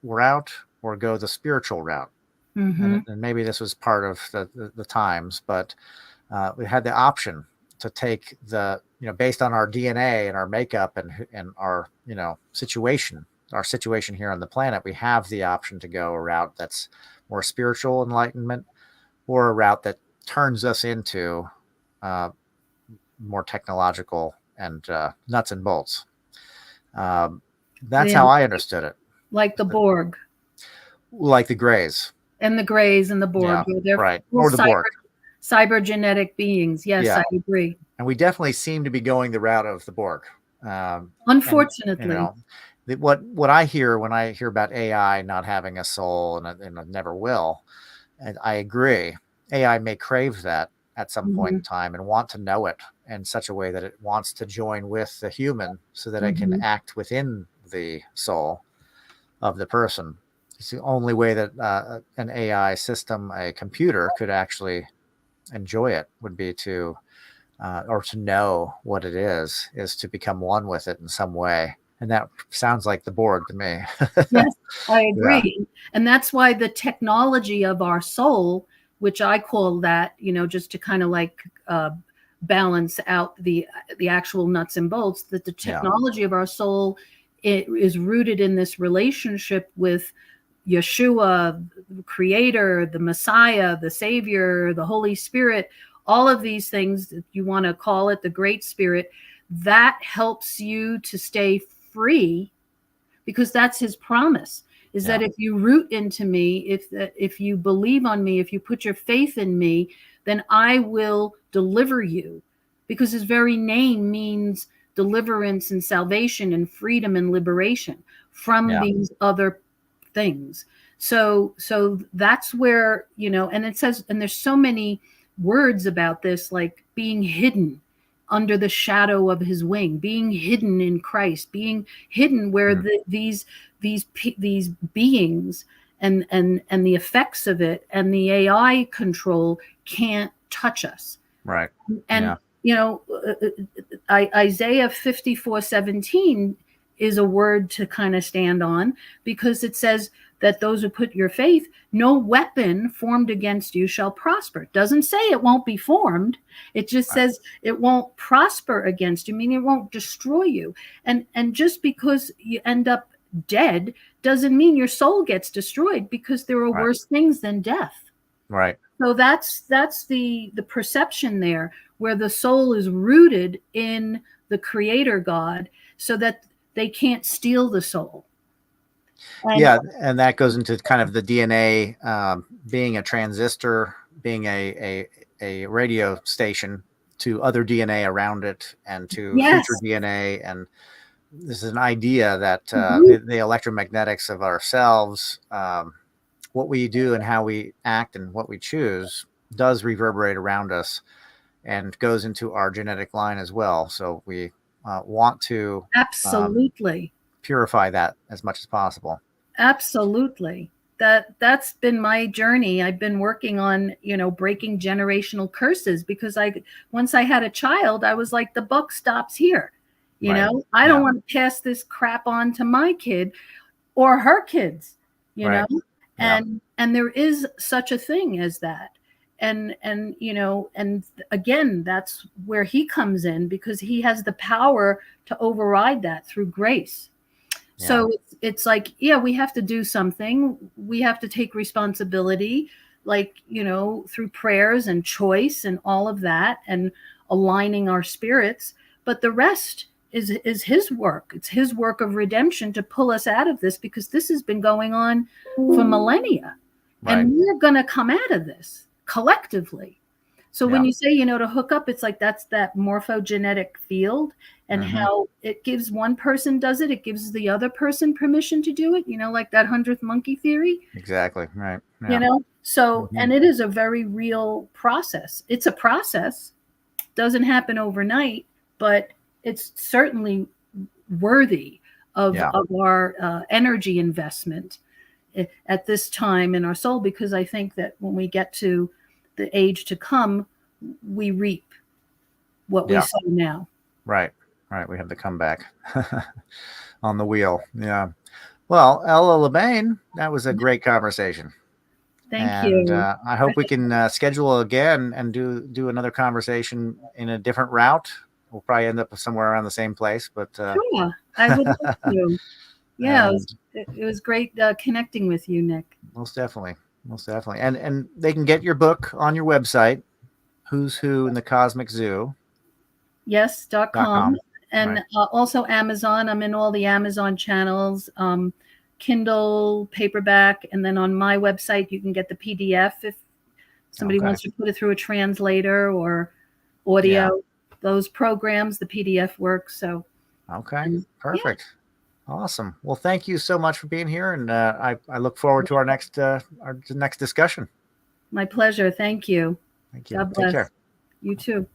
route or go the spiritual route. Mm-hmm. And maybe this was part of the times, but we had the option to take based on our DNA and our makeup and our, our situation here on the planet, we have the option to go a route that's more spiritual enlightenment, or a route that turns us into more technological and nuts and bolts. That's Yeah, how I understood it. like the Borg Like the Greys. and the Greys and the Borg. Yeah, They're right. full Or the Borg. cybergenetic beings. Yes, Yeah. I agree. And we definitely seem to be going the route of the Borg. And, Unfortunately. What I hear when I hear about AI not having a soul and it never will, and I agree, AI may crave that at some point in time and want to know it in such a way that it wants to join with the human so that it can act within the soul of the person. It's the only way that an AI system, a computer, could actually enjoy it, would be to or to know what it is to become one with it in some way. And that sounds like the Borg to me. Yes, I Yeah. agree. And that's why the technology of our soul, which I call that, just to kind of like balance out the actual nuts and bolts, that the technology of our soul, it is rooted in this relationship with Yeshua, the Creator, the Messiah, the Savior, the Holy Spirit, all of these things, if you want to call it the Great Spirit, that helps you to stay free, because that's his promise, is that if you root into me, if you believe on me, if you put your faith in me, then I will deliver you, because his very name means deliverance and salvation and freedom and liberation from these other things. So that's where, and it says, and there's so many words about this, like being hidden under the shadow of his wing, being hidden in Christ, being hidden where these beings and the effects of it and the AI control can't touch us. Right. And Isaiah 54:17 is a word to kind of stand on, because it says that those who put your faith, no weapon formed against you shall prosper. It doesn't say it won't be formed. It just says it won't prosper against you, meaning it won't destroy you. And just because you end up dead doesn't mean your soul gets destroyed, because there are worse things than death. Right. So that's the perception there, where the soul is rooted in the Creator God, so that they can't steal the soul. And that goes into kind of the DNA, being a transistor, being a radio station to other DNA around it, and to future DNA. And this is an idea that the electromagnetics of ourselves, what we do and how we act and what we choose, does reverberate around us and goes into our genetic line as well. So we want to absolutely purify that as much as possible. Absolutely. That's been my journey. I've been working on, breaking generational curses, because once I had a child, I was like, the buck stops here. I don't want to pass this crap on to my kid or her kids, and there is such a thing as that. And again, that's where he comes in, because he has the power to override that through grace. So it's like, we have to do something. We have to take responsibility, like, through prayers and choice and all of that, and aligning our spirits. But the rest is his work. It's his work of redemption to pull us out of this, because this has been going on for millennia. And we're going to come out of this collectively. So when you say, to hook up, it's like, that's that morphogenetic field, and how it gives one person does it, it gives the other person permission to do it, like that 100th monkey theory. Exactly. Right. So, and it is a very real process. It's a process. doesn't happen overnight, but it's certainly worthy of our energy investment at this time in our soul, because I think that when we get to the age to come, we reap what we sow now. Right. We have the comeback on the wheel. Yeah. Well, Ella LeBain, that was a great conversation. Thank you. I hope we can schedule again and do another conversation in a different route. We'll probably end up somewhere around the same place, but sure, I would love to. Yeah, it was great connecting with you, Nick. Most definitely. And they can get your book on your website, Who's Who in the Cosmic Zoo. Yes.com. And also Amazon. I'm in all the Amazon channels, Kindle, paperback, and then on my website you can get the PDF if somebody wants to put it through a translator or audio. Those programs, the PDF works. So perfect. Awesome. Well, thank you so much for being here, and I look forward to our next discussion. My pleasure. Thank you. Thank you. God bless. Take care. You too.